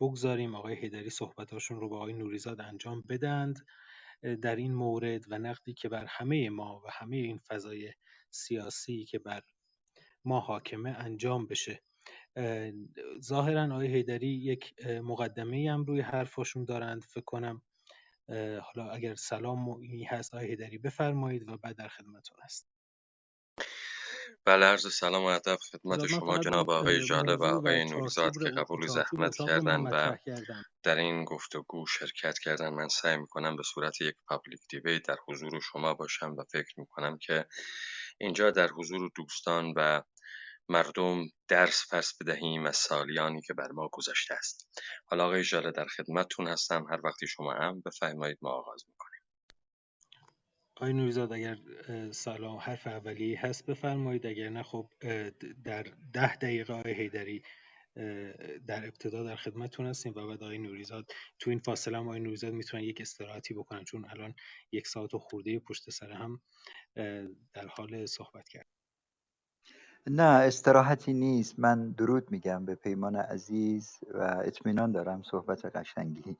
بگذاریم آقای حیدری صحبتاشون رو با آقای نوریزاد انجام بدند در این مورد و نقدی که بر همه ما و همه این فضای سیاسی که بر ما حاکمه انجام بشه. ظاهرا آقای حیدری یک مقدمه هم روی حرفاشون دارند فکر کنم. حالا اگر سلامی هست آقای حیدری بفرمایید و بعد در خدمتتون هست. بله، عرض سلام و ادب خدمت من شما فقط جناب آقای جاله و موضوع و آقای نوریزاد که قبول چارچوب زحمت اتاق رو من کردن و مطرح کردم. در این گفتگو شرکت کردن. من سعی میکنم به صورت یک پابلیک دیبیت در حضور شما باشم و فکر میکنم که اینجا در حضور دوستان و مردم درس پس بدهیم از سالیانی که بر ما گذشته است. حالا آقای جاله در خدمتتون هستم، هر وقتی شما هم بفرمایید ما آغاز میکنیم. آقای نوریزاد اگر سلام حرف اولیه هست بفرمایید، اگر نه خب در 10 دقیقه آقای حیدری در ابتدا در خدمتتون هستیم و بعد آقای نوریزاد تو این فاصله هم آقای نوریزاد میتونن یک استراحتی بکنن چون الان 1 ساعت و خورده پشت سر هم در حال صحبت کرد. نه استراحتی نیست. من درود میگم به پیمان عزیز و اطمینان دارم صحبت قشنگی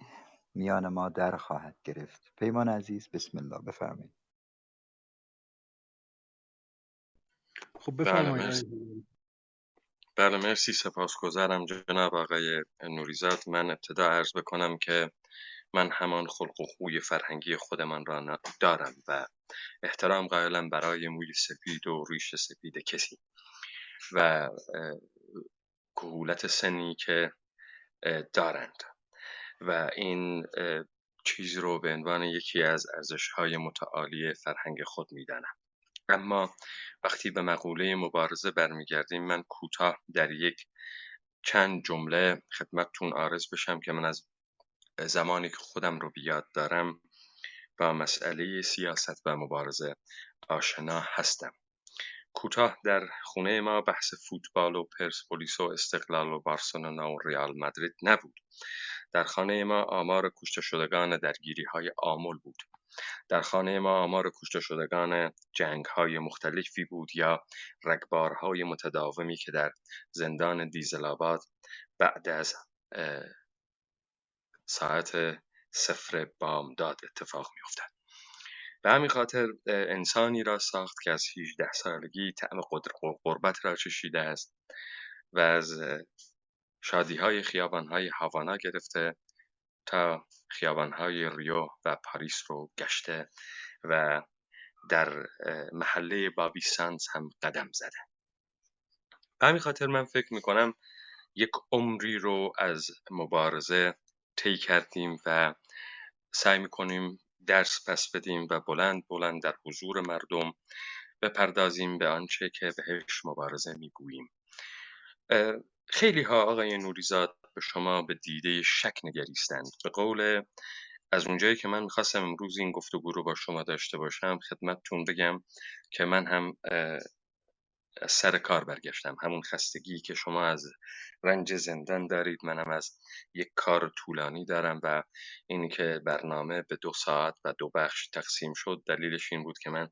میان ما در خواهد گرفت. پیمان عزیز بسم الله بفرمایید. خب بله بفرمایید آقای مرسی. حیدری. بله مرسی، سپاسگزارم جناب آقای نوریزاد. من ابتدا عرض بکنم که من همان خلق و خوی فرهنگی خودمان را دارم و احترام قائلم برای موی سپید و ریش سپید کسی و کهولت سنی که دارند و این چیز رو به عنوان یکی از ارزش‌های متعالی فرهنگ خود می‌دانم. اما وقتی به مقوله مبارزه برمیگردیم، من کوتاه در یک چند جمله خدمتتون عرض بشم که من از زمانی که خودم رو بیاد دارم با مسئله سیاست و مبارزه آشنا هستم. کوتاه در خونه ما بحث فوتبال و پرسپولیس و استقلال و بارسلونا و ریال مادرید نبود. در خانه ما آمار کشته شدگان درگیری‌های آمل بود. در خانه ما آمار کشته شدگان جنگ‌های مختلفی بود یا رگبارهای متداومی که در زندان دیزل‌آباد بعد از ساعت 0 بامداد اتفاق می‌افتاد. به همین خاطر انسانی را ساخت که از 18 سالگی طعم غربت را چشیده است و از شادی‌های خیابان‌های هاوانا گرفته تا خیابان‌های ریو و پاریس رو گشته و در محله بابی سانس هم قدم زده. به همین خاطر من فکر میکنم یک عمری رو از مبارزه طی کردیم و سعی میکنیم درس پس بدیم و بلند بلند در حضور مردم بپردازیم به آنچه که بهش مبارزه میگوییم. خیلی ها آقای نوریزاد به شما به دیده شک نگریستند. به قول از اونجایی که من میخواستم امروز این گفتگو رو با شما داشته باشم خدمتتون بگم که من هم از سر کار برگشتم. همون خستگی که شما از رنج زندان دارید منم از یک کار طولانی دارم و اینی که برنامه به 2 ساعت و 2 بخش تقسیم شد دلیلش این بود که من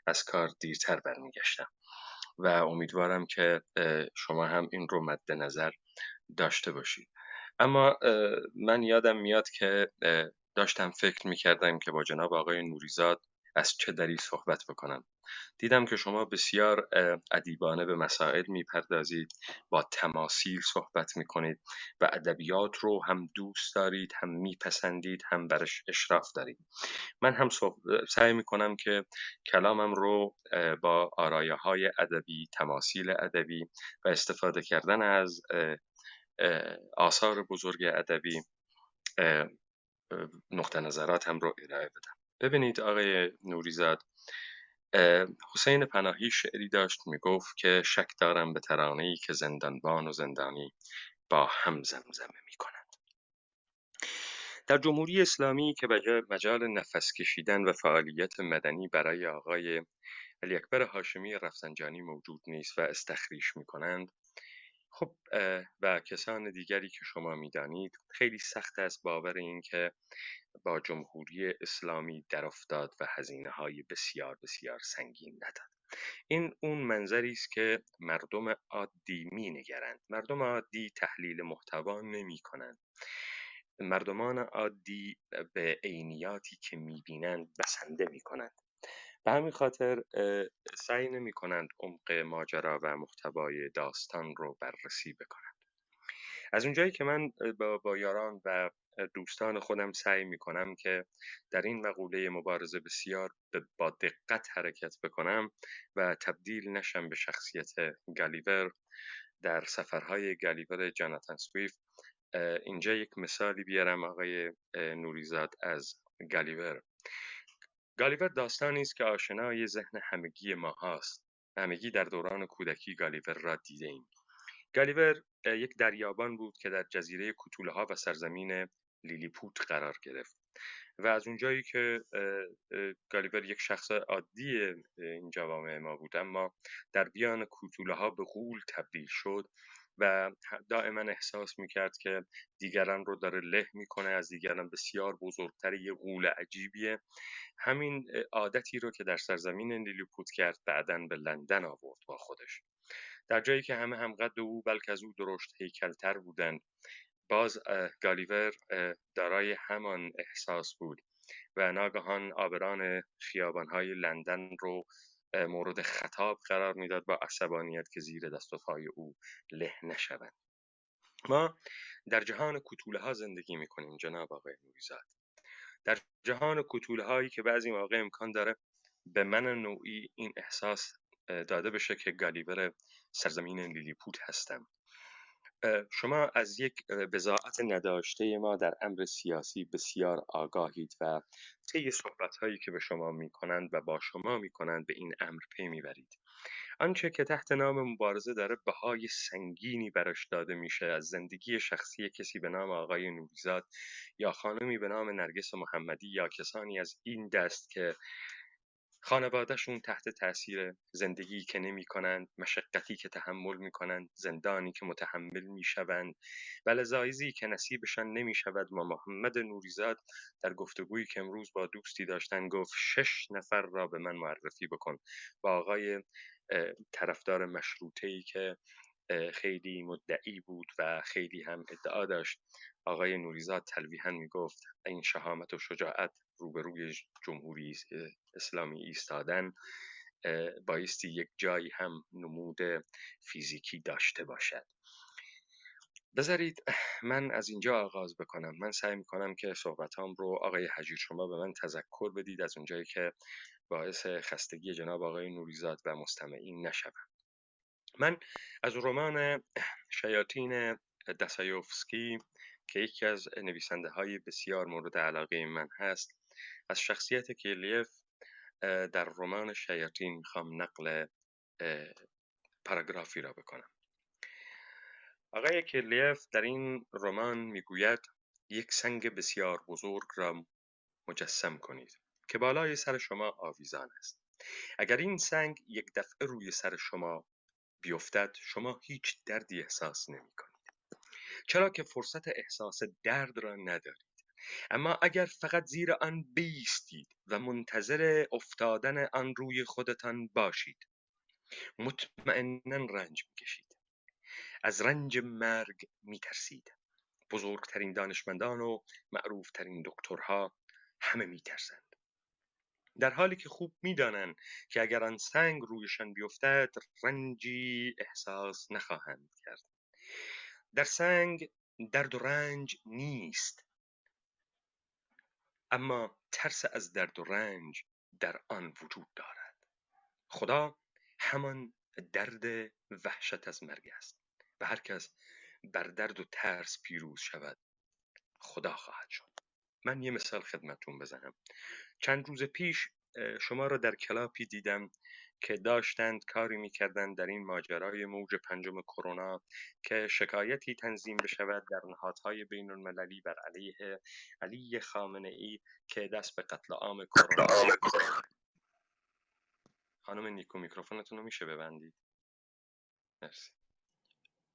از کار دیرتر برمیگشتم و امیدوارم که شما هم این رو مد نظر داشته باشید. اما من یادم میاد که داشتم فکر میکردم که با جناب آقای نوریزاد از چه دری صحبت بکنم. دیدم که شما بسیار ادیبانه به مسائل میپردازید، با تماثیل صحبت میکنید و ادبیات رو هم دوست دارید، هم میپسندید، هم برش اشراف دارید. من هم سعی میکنم که کلامم رو با آرایه‌های ادبی، تماثیل ادبی و استفاده کردن از آثار بزرگ ادبی نقطه نظراتم رو ارائه بدم. ببینید آقای نوریزاد، حسین پناهی شعری داشت میگفت که شک دارم به ترانه‌ای که زندانبان و زندانی با هم زمزمه میکنند. در جمهوری اسلامی که مجال نفس کشیدن و فعالیت مدنی برای آقای علی اکبر هاشمی رفسنجانی موجود نیست و استخریش میکنند، خب و کسان دیگری که شما میدانید، خیلی سخت است باور این که با جمهوری اسلامی در افتاد و هزینه های بسیار بسیار سنگین نداد. این اون منظری است که مردم عادی می‌نگرند. مردم عادی تحلیل محتوا نمی‌کنند. مردمان عادی به عینیاتی که می‌بینند بسنده می‌کنند. به همین خاطر سعی نمی‌کنند عمق ماجرا و محتوای داستان رو بررسی بکنند. از اونجایی که من با یاران و دوستان خودم سعی میکنم که در این مقوله مبارزه بسیار با دقت حرکت بکنم و تبدیل نشم به شخصیت گالیور در سفرهای گالیور جاناتان سویفت، اینجا یک مثالی بیارم آقای نوریزاد از گالیور. گالیور داستانی است که آشنای ذهن همگی ما هاست. همگی در دوران کودکی گالیور را دیده ایم. گالیور یک دریابان بود که در جزیره کوتوله‌ها و سرزمین لیلیپوت قرار گرفت و از اونجایی که گالیور یک شخص عادی این جوامع ما بود، اما در بیان کوتوله‌ها به غول تبدیل شد و دائما احساس میکرد که دیگران رو داره له میکنه، از دیگران بسیار بزرگتر، یه غول عجیبیه. همین عادتی رو که در سرزمین لیلیپوت کرد بعداً به لندن آورد با خودش. در جایی که همه هم قد او بلکه از او درشت هیکلتر بودند، باز گالیور دارای همان احساس بود و ناگهان آبران خیابان‌های لندن رو مورد خطاب قرار میداد با عصبانیت که زیر دست و پای او له نشوند. ما در جهان کوتوله‌ها زندگی می‌کنیم جناب آقای نوریزاد. در جهان کوتوله‌هایی که بعضی مواقع امکان داره به من نوعی این احساس داده بشه که گالیور سرزمین لیلیپوت هستم. شما از یک بضاعت نداشته ما در امر سیاسی بسیار آگاهید و طی صحبت‌هایی که به شما می‌کنند و با شما می‌کنند به این امر پی می‌برید. آنچه که تحت نام مبارزه داره بهای سنگینی براش داده میشه از زندگی شخصی کسی به نام آقای نوریزاد یا خانمی به نام نرگس محمدی یا کسانی از این دست که خانوادهشون تحت تاثیر زندگی که نمی کنند، مشقتی که تحمل می کنند، زندانی که متحمل می شوند و لذایزی که نصیبشان نمی شود. و محمد نوریزاد در گفتگویی که امروز با دوستی داشتن گفت 6 نفر را به من معرفی بکن. با آقای طرفدار مشروطه‌ای که خیلی مدعی بود و خیلی هم ادعا داشت، آقای نوریزاد تلویحاً می گفت این شهامت و شجاعت روبروی جمهوری اسلامی ایستادن بایستی یک جایی هم نمود فیزیکی داشته باشد. بذارید من از اینجا آغاز بکنم. من سعی میکنم که صحبتام رو آقای حجیر شما به من تذکر بدید از اونجایی که باعث خستگی جناب آقای نوریزاد و مستمعین نشوم. من از رمان شیاطین داستایوفسکی که یکی از نویسنده های بسیار مورد علاقه من هست، از شخصیت کیلیف در رمان شیاطین میخوام نقل پاراگرافی را بکنم. آقای کیلیف در این رمان میگوید یک سنگ بسیار بزرگ را مجسم کنید که بالای سر شما آویزان است. اگر این سنگ یک دفعه روی سر شما بیفتد شما هیچ دردی احساس نمی کنید، چرا که فرصت احساس درد را ندارید. اما اگر فقط زیر آن بایستید و منتظر افتادن آن روی خودتان باشید، مطمئناً رنج می‌کشید، از رنج مرگ می‌ترسید. بزرگترین دانشمندان و معروفترین دکترها همه می‌ترسند، در حالی که خوب می‌دانند که اگر آن سنگ رویشان بیفتد رنجی احساس نخواهند کرد. در سنگ درد و رنج نیست، اما ترس از درد و رنج در آن وجود دارد. خدا همان درد وحشت از مرگ است و هر کس بر درد و ترس پیروز شود خدا خواهد شد. من یه مثال خدمتتون بزنم. چند روز پیش شما را در کلاپی دیدم که داشتند کاری می‌کردند در این ماجرای موج 5 کرونا که شکایتی تنظیم بشود در نهادهای بین‌المللی بر علیه علی خامنه‌ای که دست به قتل عام کرونا. خانم نیکو میکروفونتون رو میشه ببندید؟ مرسی.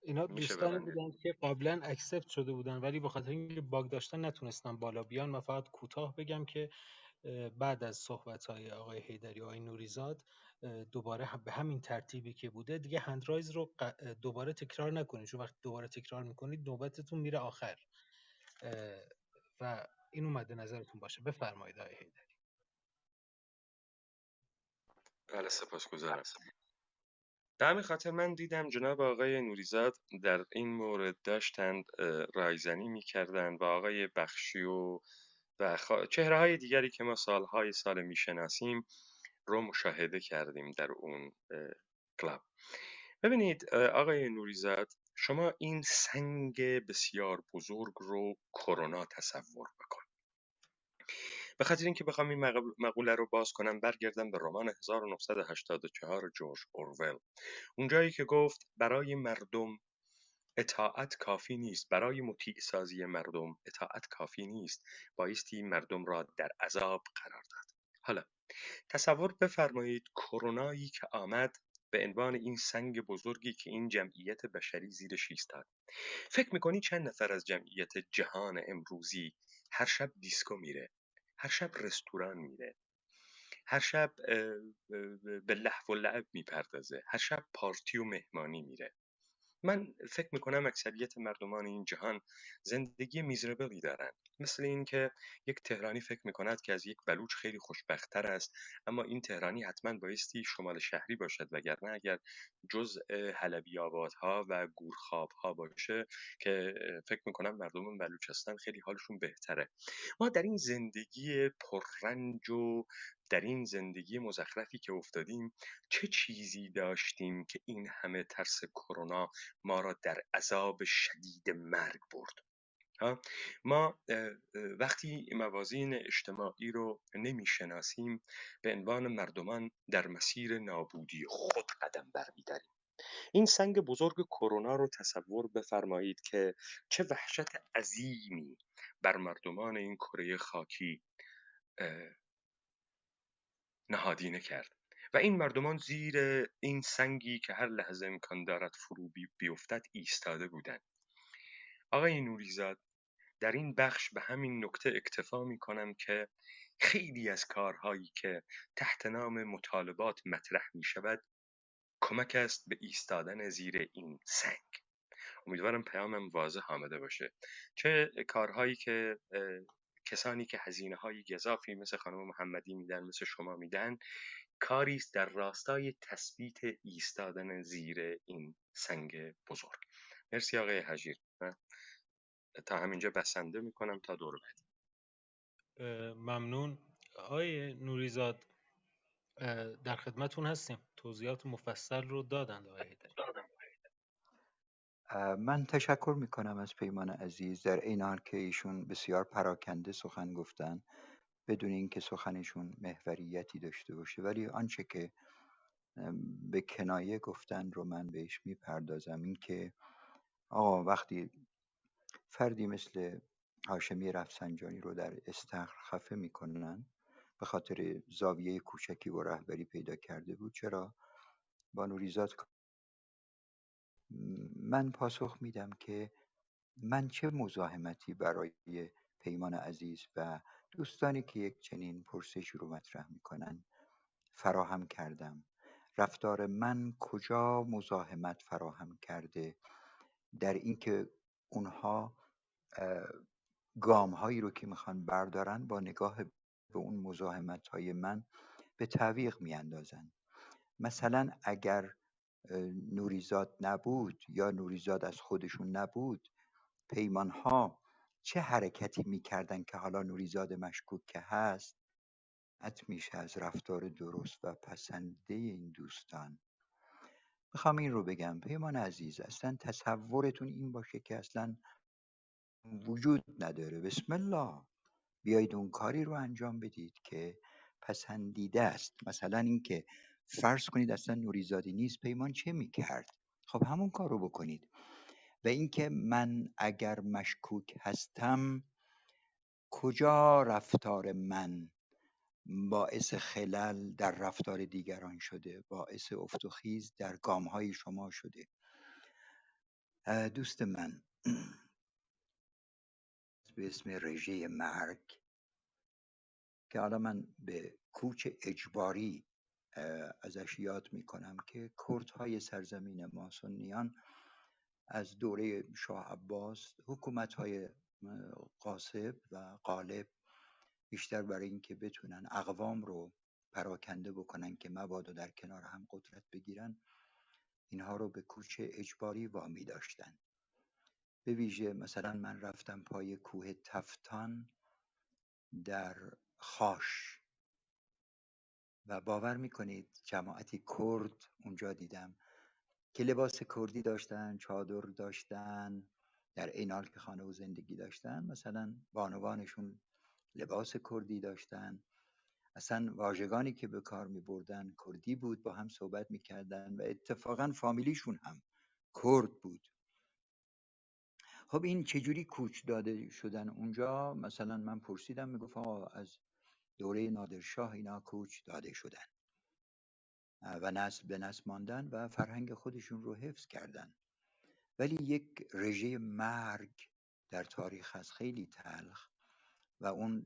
اینا دوستانی بودن که قبلا اکسپت شده بودن ولی به خاطر اینکه باگ داشتن نتونستن بالا بیان. من فقط کوتاه بگم که بعد از صحبت‌های آقای حیدری و آقای نوریزاد دوباره به همین ترتیبی که بوده دیگه هندرایز رو دوباره تکرار نکنید، چون وقتی دوباره تکرار میکنید نوبتتون میره آخر و اینو مد نظرتون باشه. بفرمایید آقای حیدری. بله سپاسگزارم. به همین خاطر من دیدم جناب آقای نوریزاد در این مورد داشتند رایزنی میکردند و آقای بخشی و چهره های دیگری که ما سالهای سال میشناسیم رو مشاهده کردیم در اون کلاب. ببینید آقای نوریزاد، شما این سنگ بسیار بزرگ رو کرونا تصور بکن. به خاطر اینکه بخوام این مقوله رو باز کنم برگردم به رمان 1984 جورج اورول، اونجایی که گفت برای مردم اطاعت کافی نیست، برای مطیع سازی مردم اطاعت کافی نیست، بایستی مردم را در عذاب قرار داد. حالا تصور بفرمایید کرونایی که آمد به عنوان این سنگ بزرگی که این جمعیت بشری زیرش ایستاد. فکر میکنی چند نفر از جمعیت جهان امروزی هر شب دیسکو میره، هر شب رستوران میره، هر شب به لهو و لعب میپردازه، هر شب پارتی و مهمانی میره؟ من فکر میکنم اکثریت مردمان این جهان زندگی میزربلی دارن. مثل این که یک تهرانی فکر میکند که از یک بلوچ خیلی خوشبخت‌تر است، اما این تهرانی حتما بایستی شمال شهری باشد، وگرنه اگر جزء حلبی آبادها و گورخوابها باشه که فکر میکنم مردم بلوچستان خیلی حالشون بهتره. ما در این زندگی پررنج و در این زندگی مزخرفی که افتادیم چه چیزی داشتیم که این همه ترس کرونا ما را در عذاب شدید مرگ برد؟ ما وقتی موازین اجتماعی رو نمیشناسیم به عنوان مردمان در مسیر نابودی خود قدم برمی‌داریم. این سنگ بزرگ کرونا رو تصور بفرمایید که چه وحشت عظیمی بر مردمان این کره خاکی نهادینه کرد و این مردمان زیر این سنگی که هر لحظه امکان دارد فرو بیفتد ایستاده بودند. آقای نوریزاد، در این بخش به همین نکته اکتفا می کنم که خیلی از کارهایی که تحت نام مطالبات مطرح می شود کمک است به ایستادن زیر این سنگ. امیدوارم پیامم واضح آمده باشه. چه کارهایی که کسانی که هزینه‌های گزافی مثل خانم محمدی میدن، مثل شما میدن، کاری است در راستای تثبیت ایستادن زیر این سنگ بزرگ. مرسی آقای حجیر. تا همینجا بسنده میکنم تا دور بعد. ممنون آقای نوریزاد، در خدمتون هستیم. توضیحات مفصل رو دادند آقای حیدری. من تشکر میکنم از پیمان عزیز، در این حال که ایشون بسیار پراکنده سخن گفتن بدون اینکه سخنشون محوریتی داشته باشه، ولی آنچه که به کنایه گفتن رو من بهش میپردازم. این که آقا وقتی فردی مثل هاشمی رفسنجانی رو در استخر خفه میکنن به خاطر زاویه کوچکی و رهبری پیدا کرده بود، چرا با نوریزاد؟ من پاسخ میدم که من چه مزاحمتی برای پیمان عزیز و دوستانی که یک چنین پرسشی رو مطرح میکنن فراهم کردم. رفتار من کجا مزاحمت فراهم کرده در اینکه اونها گام هایی رو که میخوان بردارن با نگاه به اون مزاحمت های من به تعویق میاندازن؟ مثلا اگر نوریزاد نبود یا نوریزاد از خودشون نبود، پیمان ها چه حرکتی میکردن که حالا نوریزاد مشکوک که هست حت میشه از رفتار درست و پسنده این دوستان. میخوام این رو بگم پیمان عزیز، اصلا تصورتون این باشه که اصلا وجود نداره. بسم الله، بیایید اون کاری رو انجام بدید که پسندیده است. مثلا این که فرض کنید اصلا نوریزادی نیست، پیمان چه میکرد؟ خب همون کار رو بکنید. و اینکه من اگر مشکوک هستم کجا رفتار من باعث خلل در رفتار دیگران شده، باعث افت و خیز در گام‌های شما شده؟ دوست من به اسم رژه مرگ که حالا من به کوچ اجباری ازش یاد میکنم که کردهای سرزمین ما سنیان از دوره شاه عباس حکومت‌های غاصب و غالب بیشتر برای اینکه بتونن اقوام رو پراکنده بکنن که مبادا در کنار هم قدرت بگیرن، اینها رو به کوچ اجباری وامی داشتن. به ویژه مثلا من رفتم پای کوه تفتان در خاش و باور میکنید جماعتی کرد اونجا دیدم که لباس کردی داشتن، چادر داشتن، در این حال که خانه و زندگی داشتن. مثلا بانوانشون لباس کردی داشتن، اصلا واژگانی که به کار می بردن کردی بود، با هم صحبت می کردن و اتفاقا فامیلیشون هم کرد بود. خب این چجوری کوچ داده شدن اونجا؟ مثلا من پرسیدم، میگفت آقا از دوره نادرشاه اینا کوچ داده شدن و نسل به نسل ماندن و فرهنگ خودشون رو حفظ کردن. ولی یک رژه مرگ در تاریخ هست خیلی تلخ و اون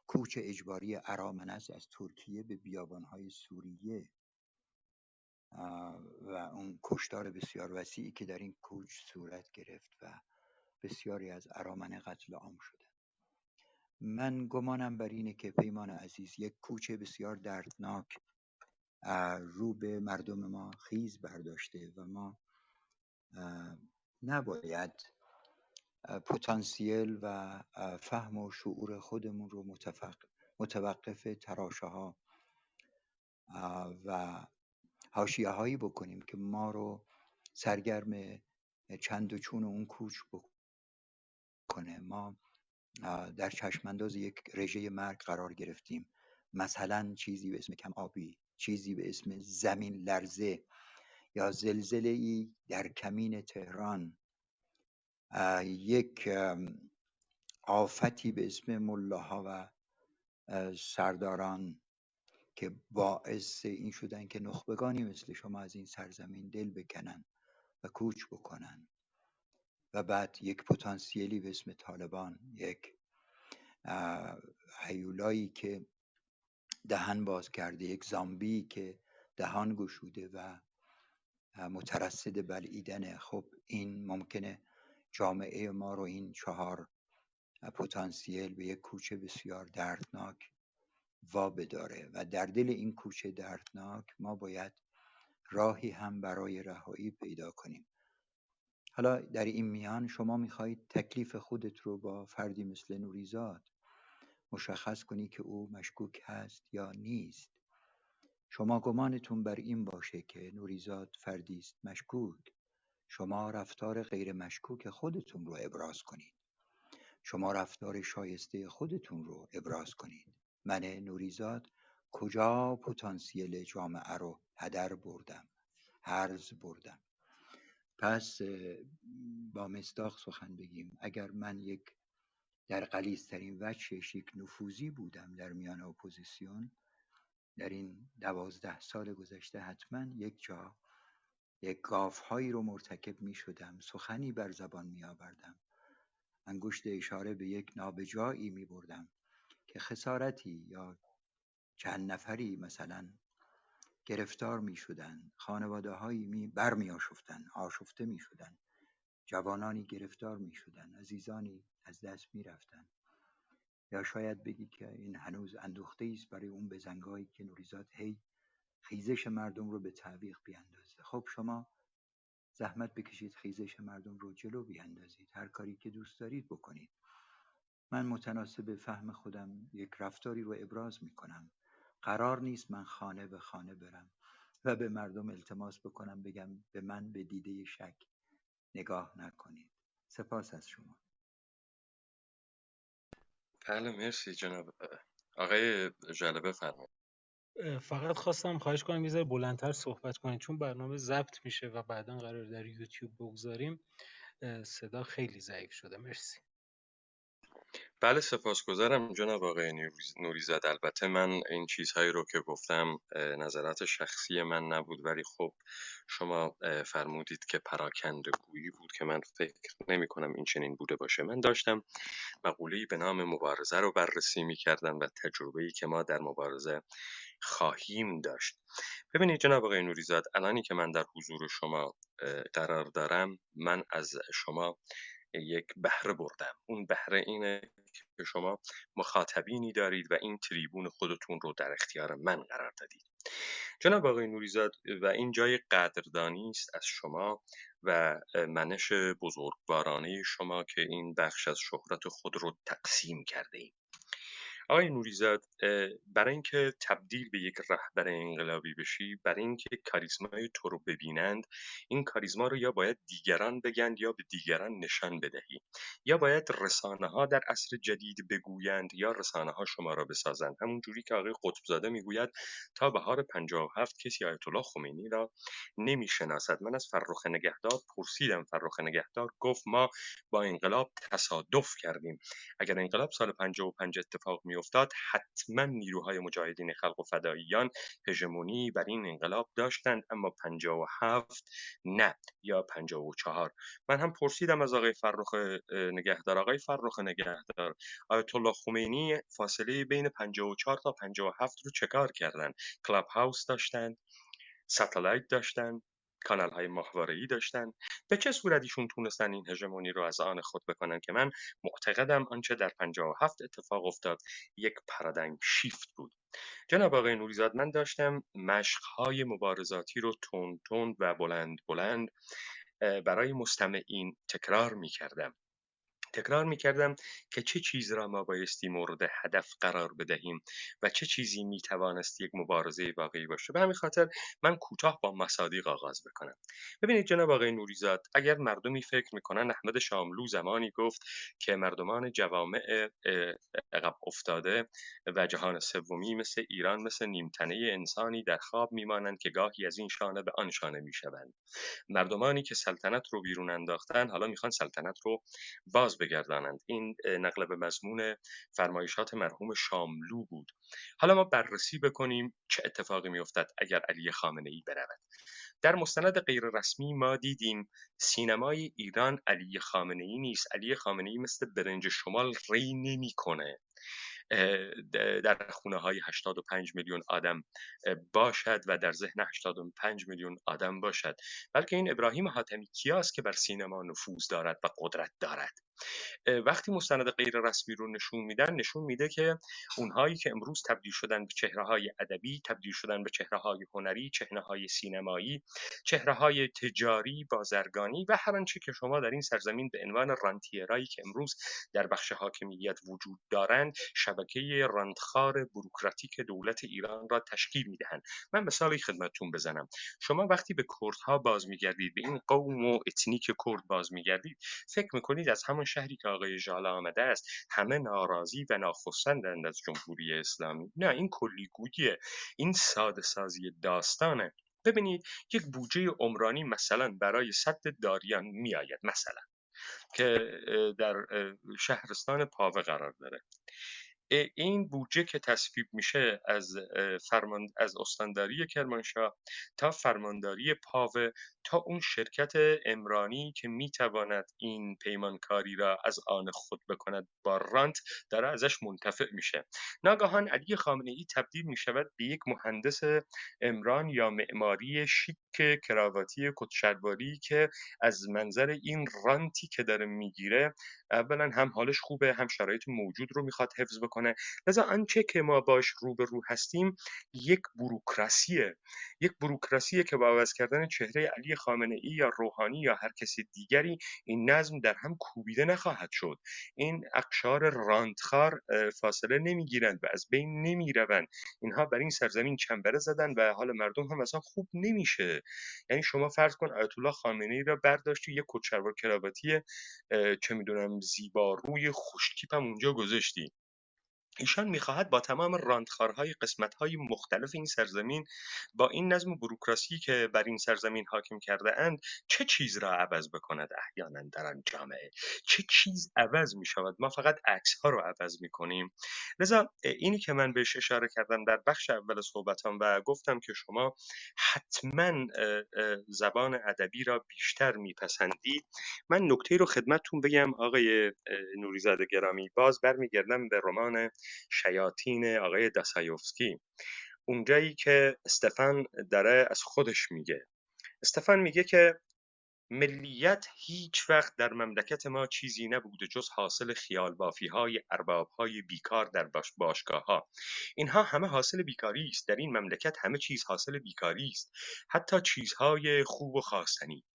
کوچ اجباری ارامنه است از ترکیه به بیابانهای سوریه و اون کشتار بسیار وسیعی که در این کوچ صورت گرفت و بسیاری از ارامنه قتل عام شدن. من گمانم بر اینه که پیمان عزیز یک کوچ بسیار دردناک رو به مردم ما خیز برداشته و ما نباید پتانسیل و فهم و شعور خودمون رو متوقف تراشه ها و حاشیه هایی بکنیم که ما رو سرگرم چند و چون اون کوچ بکنه. ما در چشمانداز یک رژه مرگ قرار گرفتیم، مثلا چیزی به اسم کم آبی، چیزی به اسم زمین لرزه یا زلزله‌ای در کمین تهران، یک آفتی به اسم ملاها و سرداران که باعث این شدن که نخبگانی مثل شما از این سرزمین دل بکنن و کوچ بکنن، و بعد یک پتانسیلی به اسم طالبان، یک هیولایی که دهن باز کرده، یک زامبی که دهان گشوده و مترصد بلعیدن. خب این ممکنه جامعه ما رو این 4 پتانسیل به یک کوچه بسیار دردناک وابداره و در دل این کوچه دردناک ما باید راهی هم برای رهایی پیدا کنیم. حالا در این میان شما میخواهید تکلیف خودت رو با فردی مثل نوریزاد مشخص کنی که او مشکوک هست یا نیست. شما گمانتون بر این باشه که نوریزاد فردی است مشکوک، شما رفتار غیر مشکوک خودتون رو ابراز کنید، شما رفتار شایسته خودتون رو ابراز کنید. من نوریزاد کجا پتانسیل جامعه رو هدر بردم، هرز بردم؟ پس با مصداق سخن بگیم، اگر من یک در غلیظ‌ترین وجهش یک نفوذی بودم در میان اپوزیسیون در این 12 سال گذشته، حتما یک جا یک گافهایی رو مرتکب می شدم، سخنی بر زبان می آوردم، انگشت اشاره به یک نابجایی می بردم که خسارتی یا چند نفری مثلا گرفتار می شدن، خانواده هایی برمی آشفتن، آشفته می شدن، جوانانی گرفتار می شدن، عزیزانی از دست می رفتن. یا شاید بگی که این هنوز اندوخته است برای اون بزنگایی که نوریزاد هی خیزش مردم رو به تعویق بیاندازه. خب شما زحمت بکشید خیزش مردم رو جلو بیاندازید، هر کاری که دوست دارید بکنید. من متناسب فهم خودم یک رفتاری رو ابراز می کنم. قرار نیست من خانه به خانه برم و به مردم التماس بکنم بگم به من به دیده شک نگاه نکنید. سپاس از شما. بله مرسی جناب آقای ژله، بفرمایید. فقط خواستم خواهش کنم یه ذره بلندتر صحبت کنید، چون برنامه ضبط میشه و بعدا قرار در یوتیوب بگذاریم. صدا خیلی ضعیف شده. مرسی. بله، سپاسگزارم جناب آقای نوریزاد. البته من این چیزهایی رو که گفتم نظرات شخصی من نبود، ولی خب شما فرمودید که پراکنده گویی بود که من فکر نمی کنم این چنین بوده باشه. من داشتم مقوله‌ای به نام مبارزه رو بررسی می کردم و تجربه‌ای که ما در مبارزه خواهیم داشت. ببینید جناب آقای نوریزاد، الانی که من در حضور شما قرار دارم، من از شما یک بهره بردم. اون بهره اینه که شما مخاطبینی دارید و این تریبون خودتون رو در اختیار من قرار دادید. جناب آقای نوریزاد، و این جای قدردانی است از شما و منش بزرگوارانه شما که این بخش از شهرت خود رو تقسیم کرده اید. آقای نوریزاد، برای اینکه تبدیل به یک رهبر انقلابی بشی، برای اینکه کاریزمای تو رو ببینند، این کاریزما رو یا باید دیگران بگند یا به دیگران نشان بدهی، یا باید رسانه ها در عصر جدید بگویند یا رسانه ها شما را بسازند. همون جوری که آقای قطبزاده میگوید تا بهار 57 کسی آیت الله خمینی را نمیشناسد. من از فرخ نگهدار پرسیدم، فرخ نگهدار گفت ما با انقلاب تصادف کردیم. اگر انقلاب سال 55 اتفاق میافتاد، حتما نیروهای مجاهدین خلق و فداییان هژمونی بر این انقلاب داشتند، اما 57 نه، یا 54. من هم پرسیدم از آقای فرخ نگهدار، آقای فرخ نگهدار، آیت الله خمینی فاصله بین 54 تا 57 رو چکار کردن؟ کلاب هاوس داشتن، ستلایت داشتن، کانال های ماهواره‌ای داشتن. به چه صورت ایشون تونستن این هژمونی رو از آن خود بکنن که من معتقدم آنچه در 57 اتفاق افتاد یک پارادایم شیفت بود. جناب آقای نوریزاد، من داشتم مشق‌های مبارزاتی رو تند تند و بلند بلند برای مستمعین تکرار می‌کردم که چه چیز را ما بایستی مورد هدف قرار بدهیم و چه چیزی میتوانست یک مبارزه واقعی باشه. به همین خاطر من کوتاه با مصادیق آغاز بکنم. ببینید جناب آقای نوریزاد، اگر مردمی فکر میکنن احمد شاملو زمانی گفت که مردمان جوامع عقب افتاده و جهان سومی مثل ایران مثل نیمتنه انسانی در خواب میمانند که گاهی از این شانه به آن شانه میشوند، مردمانی که سلطنت رو بیرون انداختن حالا میخوان سلطنت رو باز بگردانند. این نقل به مضمون فرمایشات مرحوم شاملو بود. حالا ما بررسی بکنیم چه اتفاقی میافتد اگر علی خامنه ای برود. در مستند غیر رسمی ما دیدیم سینمای ایران علی خامنه ای نیست. علی خامنه ای مثل برنج شمال ری نمیکنه در خونه های 85 میلیون آدم باشد و در ذهن 85 میلیون آدم باشد، بلکه این ابراهیم حاتمی کیاست که بر سینما نفوذ دارد و قدرت دارد. وقتی مستند غیر رسمی رو نشون میده که اونهایی که امروز تبدیل شدن به چهره‌های ادبی، تبدیل شدن به چهره‌های هنری، چهره‌های سینمایی، چهره‌های تجاری، بازرگانی و هر آنچه که شما در این سرزمین به عنوان رانتیرایی که امروز در بخش حاکمیت وجود دارند، شبکه رانتخار بوروکراتیک دولت ایران را تشکیل میدهند. من مثالی خدمتتون بزنم. شما وقتی به کردها باز میگردید، به این قوم و اتنیک کرد باز میگردید، فکر میکنید از همون شهری که آقای ژاله آمده است همه ناراضی و ناخرسندند از جمهوری اسلامی؟ نه، این کلیگوییه، این ساده سازی داستانه. ببینید یک بودجه عمرانی مثلا برای سد داریان میآید، مثلا که در شهرستان پاوه قرار داره. این بودجه که تصویب میشه از استانداری کرمانشاه تا فرمانداری پاوه تا اون شرکت عمرانی که میتواند این پیمانکاری را از آن خود بکند با رانت، داره ازش منتفع میشه. ناگهان علی خامنه ای تبدیل میشود به یک مهندس عمران یا معماری شیک کراواتی کتشلواری که از منظر این رانتی که داره میگیره اولا هم حالش خوبه، هم شرایط موجود رو میخواد حفظ بکنه. لذا آنچه که ما باش روبرو هستیم یک بوروکراسیه که با عوض کردن چهره علی خامنه ای یا روحانی یا هر کسی دیگری این نظم در هم کوبیده نخواهد شد. این اقشار رانتخار فاصله نمیگیرند و از بین نمیروند. اینها بر این سرزمین چنبره زدن و حال مردم هم اصلا خوب نمیشه. یعنی شما فرض کن آیت الله خامنه ای را برداشتی یک کچلوار کراواتی چه میدونم زیبا روی خوشتیپ هم اونجا گذاشتی، ایشان میخواهد با تمام راندخارهای قسمتهای مختلف این سرزمین، با این نظم و بوروکراسی که بر این سرزمین حاکم کرده اند، چه چیز را عوض بکند احیانا در آن جامعه؟ چه چیز عوض می شود؟ ما فقط عکس ها رو عوض می کنیم. لذا اینی که من بهش اشاره کردم در بخش اول صحبتام و گفتم که شما حتما زبان ادبی را بیشتر میپسندید، من نکته رو خدمتتون بگم آقای نوریزاده گرامی. باز برمیگردم به رمان شیاطین آقای داستایوفسکی، اونجایی که استفان داره از خودش میگه. استفان میگه که ملیت هیچ وقت در مملکت ما چیزی نبوده جز حاصل خیال بافی های ارباب های بیکار در باشگاه ها. اینها همه حاصل بیکاری است. در این مملکت همه چیز حاصل بیکاری است، حتی چیزهای خوب و خواستنی.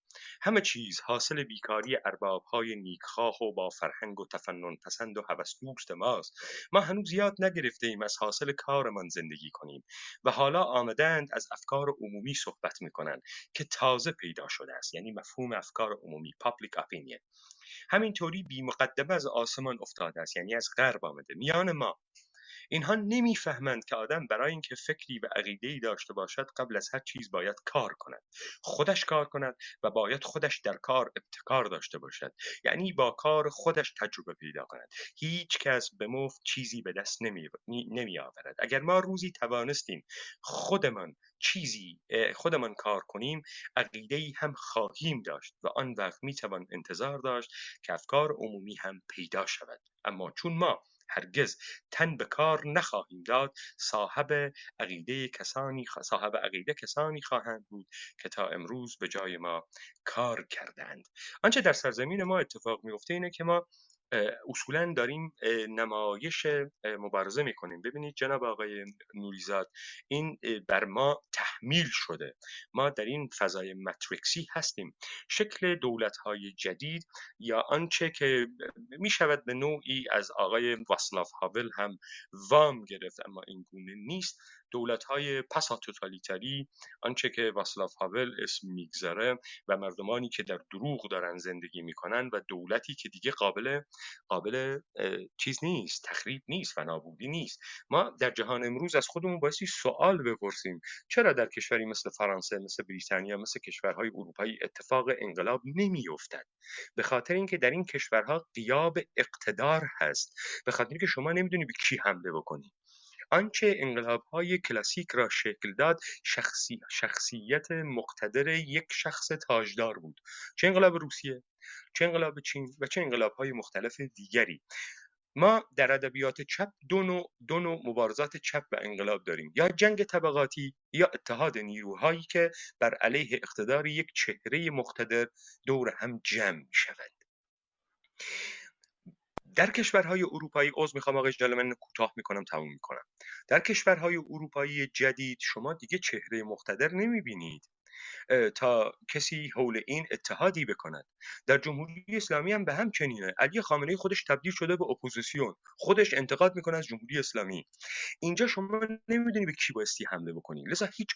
همه چیز حاصل بیکاری ارباب‌های نیکخواه و با فرهنگ و تفنن پسند و هوس دوست ماست. ما هنوز یاد نگرفتیم از حاصل کارمان زندگی کنیم و حالا آمدند از افکار عمومی صحبت میکنند که تازه پیدا شده است، یعنی مفهوم افکار عمومی public opinion. همینطوری بی مقدمه از آسمان افتاده است، یعنی از غرب آمده میان ما. اینها نمیفهمند که آدم برای اینکه فکری و عقیده‌ای داشته باشد قبل از هر چیز باید کار کند، خودش کار کند و باید خودش در کار ابتکار داشته باشد، یعنی با کار خودش تجربه پیدا کند. هیچ کس به مفت چیزی به دست نمی آورد. اگر ما روزی توانستیم خودمان کار کنیم، عقیده‌ای هم خواهیم داشت و آن وقت میتوان انتظار داشت که افکار عمومی هم پیدا شود. اما چون ما هرگز تن به کار نخواهیم داد، صاحب عقیده کسانی خواهند بود که تا امروز به جای ما کار کردند. آنچه در سرزمین ما اتفاق میفته اینه که ما اصولا داریم نمایش مبارزه میکنیم. ببینید جناب آقای نوریزاد، این بر ما تحمیل شده. ما در این فضای ماتریکسی هستیم. شکل دولت‌های جدید یا آنچه که می شود به نوعی از آقای واسلاو هاول هم وام گرفت، اما این گونه نیست. دولت‌های پسا توتالیتری، آنچه که واسلاو هاول اسم میگذاره، و مردمانی که در دروغ دارن زندگی میکنن و دولتی که دیگه قابل چیز نیست، تخریب نیست و نابودی نیست. ما در جهان امروز از خودمون بایستی سوال بپرسیم چرا در کشوری مثل فرانسه، مثل بریتانیا، مثل کشورهای اروپایی اتفاق انقلاب نمیافتد؟ به خاطر اینکه در این کشورها غیاب اقتدار هست، به خاطر اینکه شما نمیدونی به کی حمله بکنی. آنچه انقلاب‌های کلاسیک را شکل داد شخصیت مقتدر یک شخص تاجدار بود، چه انقلاب روسیه، چه انقلاب چین و چه انقلاب‌های مختلف دیگری. ما در ادبیات چپ دو نوع مبارزات چپ و انقلاب داریم، یا جنگ طبقاتی یا اتحاد نیروهایی که بر علیه اقتدار یک چهره مقتدر دور هم جمع می‌شوند. در کشورهای اروپایی، میخوام آقای جلال، من کوتاه میکنم تموم میکنم. در کشورهای اروپایی جدید شما دیگه چهره مقتدر نمیبینید تا کسی حول این اتحادی بکند. در جمهوری اسلامی هم به همچنینه. علی خامنه‌ای خودش تبدیل شده به اپوزیسیون، خودش انتقاد میکنه از جمهوری اسلامی. اینجا شما نمیدونی به کی بایستی حمله بکنی، لذا هیچ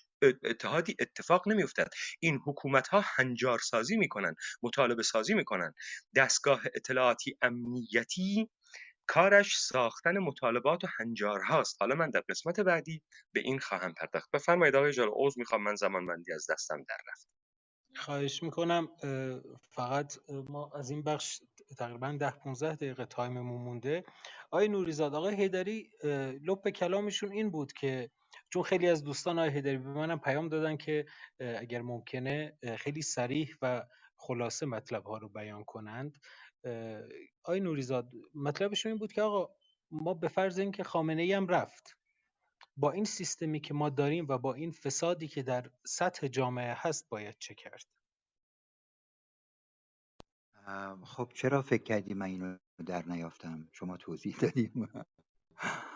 اتحادی اتفاق نمیافتد. این حکومت ها هنجار سازی میکنن، مطالبه سازی میکنن. دستگاه اطلاعاتی امنیتی کارش ساختن مطالبات و هنجارهاست. حالا من در قسمت بعدی به این خواهم پرداخت. بفرمایید آقای جلال. میخوام، من زمانبندی از دستم در رفت. خواهش میکنم. فقط ما از این بخش تقریبا 10-15 دقیقه تایممون مونده. آقای نوریزاد، آقای حیدری لب کلامشون این بود که چون خیلی از دوستان آقای حیدری به منم پیام دادن که اگر ممکنه خیلی صریح و خلاصه مطلب ها رو بیان کنند. آقای نوریزاد مطلبشون این بود که آقا ما به فرض اینکه خامنه ای هم رفت، با این سیستمی که ما داریم و با این فسادی که در سطح جامعه هست باید چه کرد؟ خب چرا فکر کردی من اینو در نیافتم؟ شما توضیح دادیم.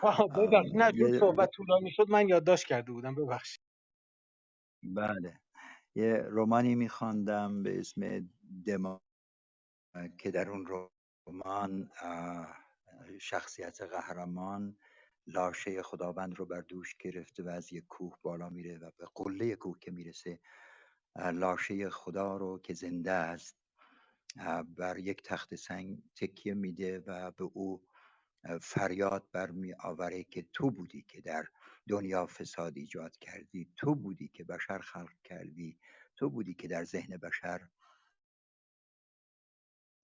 ببخشید، نه چون یه صحبت طولانی شد من یادداشت کرده بودم، ببخشید. بله، یه رمانی میخواندم به اسم دما که در اون رمان شخصیت قهرمان لاشه خداوند رو بر دوش گرفته و از یک کوه بالا میره و به قله کوه که میرسه لاشه خدا رو که زنده است بر یک تخت سنگ تکیه میده و به او فریاد برمی آوره که تو بودی که در دنیا فساد ایجاد کردی، تو بودی که بشر خلق کردی، تو بودی که در ذهن بشر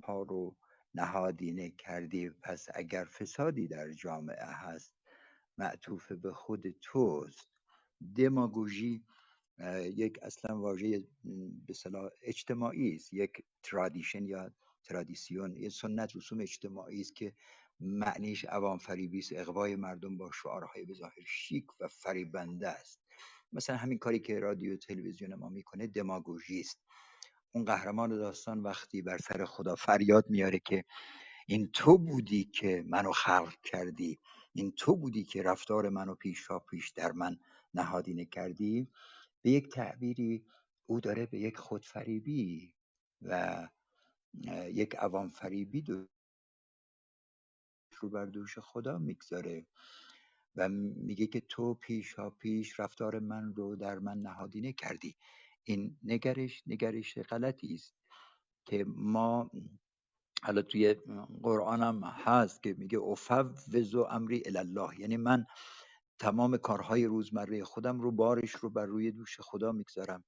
ها رو نهادینه کردی. پس اگر فسادی در جامعه هست معطوف به خود توست. دماگوژی یک اصلا واژه به اصطلاح اجتماعی است، یک ترادیشن یا ترادیسیون، یک سنت رسوم اجتماعی است که معنیش عوام فریبی است، اغوای مردم با شعارهای به ظاهر شیک و فریبنده است. مثلا همین کاری که رادیو و تلویزیون ما میکنه دماگوژی است. اون قهرمان داستان وقتی بر سر خدا فریاد میاره که این تو بودی که منو خلق کردی، این تو بودی که رفتار منو پیشا پیش در من نهادینه کردی، به یک تعبیری او داره به یک خودفریبی و یک عوام فریبی رو بر دوش خدا میگذاره و میگه که تو پیشا پیش رفتار من رو در من نهادینه کردی. این نگرش غلطی است که ما، حالا توی قرآن هم هست که میگه افوض امری الی الله، یعنی من تمام کارهای روزمره خودم رو بارش رو بر روی دوش خدا میگذارم.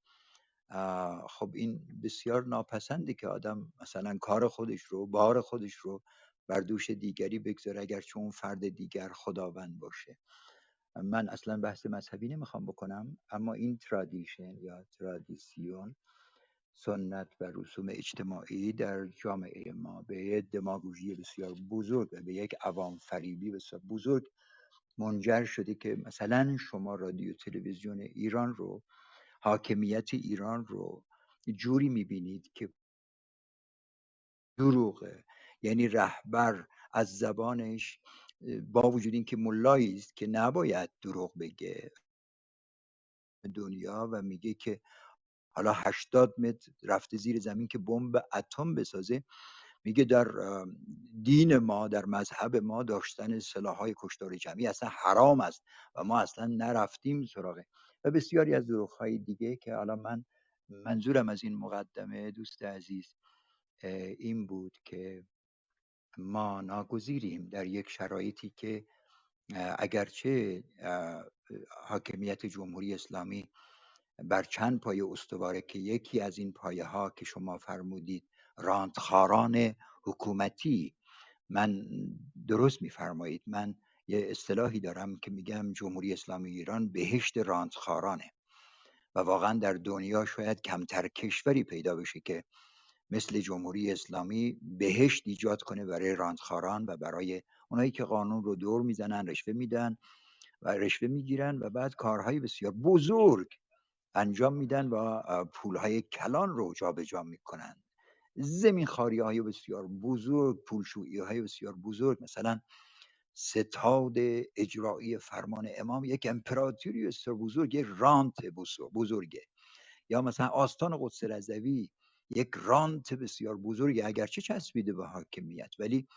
خب این بسیار ناپسنده که آدم مثلا کار خودش رو، بار خودش رو بر دوش دیگری بگذاره، اگرچه اون فرد دیگر خداوند باشه. من اصلا بحث مذهبی نمیخوام بکنم، اما این ترادیشن یا ترادیسیون، سنت و رسوم اجتماعی در جامعه ما به یک دماگوژی بسیار بزرگ و به یک عوام فریبی بسیار بزرگ منجر شده که مثلا شما رادیو تلویزیون ایران رو، حاکمیت ایران رو جوری میبینید که دروغه. یعنی رهبر از زبانش، با وجود اینکه ملایی است که نباید دروغ بگه دنیا، و میگه که حالا 80 متر رفته زیر زمین که بمب اتم بسازه، میگه در دین ما، در مذهب ما داشتن سلاح‌های کشتار جمعی اصلا حرام است و ما اصلا نرفتیم سراغه، و بسیاری از دروغ‌های دیگه که حالا من منظورم از این مقدمه دوست عزیز این بود که ما ناگزیریم در یک شرایطی که اگرچه حاکمیت جمهوری اسلامی بر چند پایه استواره که یکی از این پایه ها که شما فرمودید راندخاران حکومتی، من درست میفرمایید، من یه اصطلاحی دارم که میگم جمهوری اسلامی ایران بهشت راندخارانه و واقعا در دنیا شاید کمتر کشوری پیدا بشه که مثل جمهوری اسلامی بهشت ایجاد کنه برای راندخاران و برای اونایی که قانون رو دور میزنن، رشوه میدن و رشوه میگیرن و بعد کارهای بسیار بزرگ انجام میدن و پولهای کلان رو جابجا میکنن، زمین خاری های بسیار بزرگ، پولشویی های بسیار بزرگ. مثلا ستاد اجرایی فرمان امام یک امپراتوری بسیار بزرگ، یک رانت بزرگه. یا مثلا آستان قدس رضوی یک رانت بسیار بزرگی، اگرچه چسبیده به حاکمیت، ولی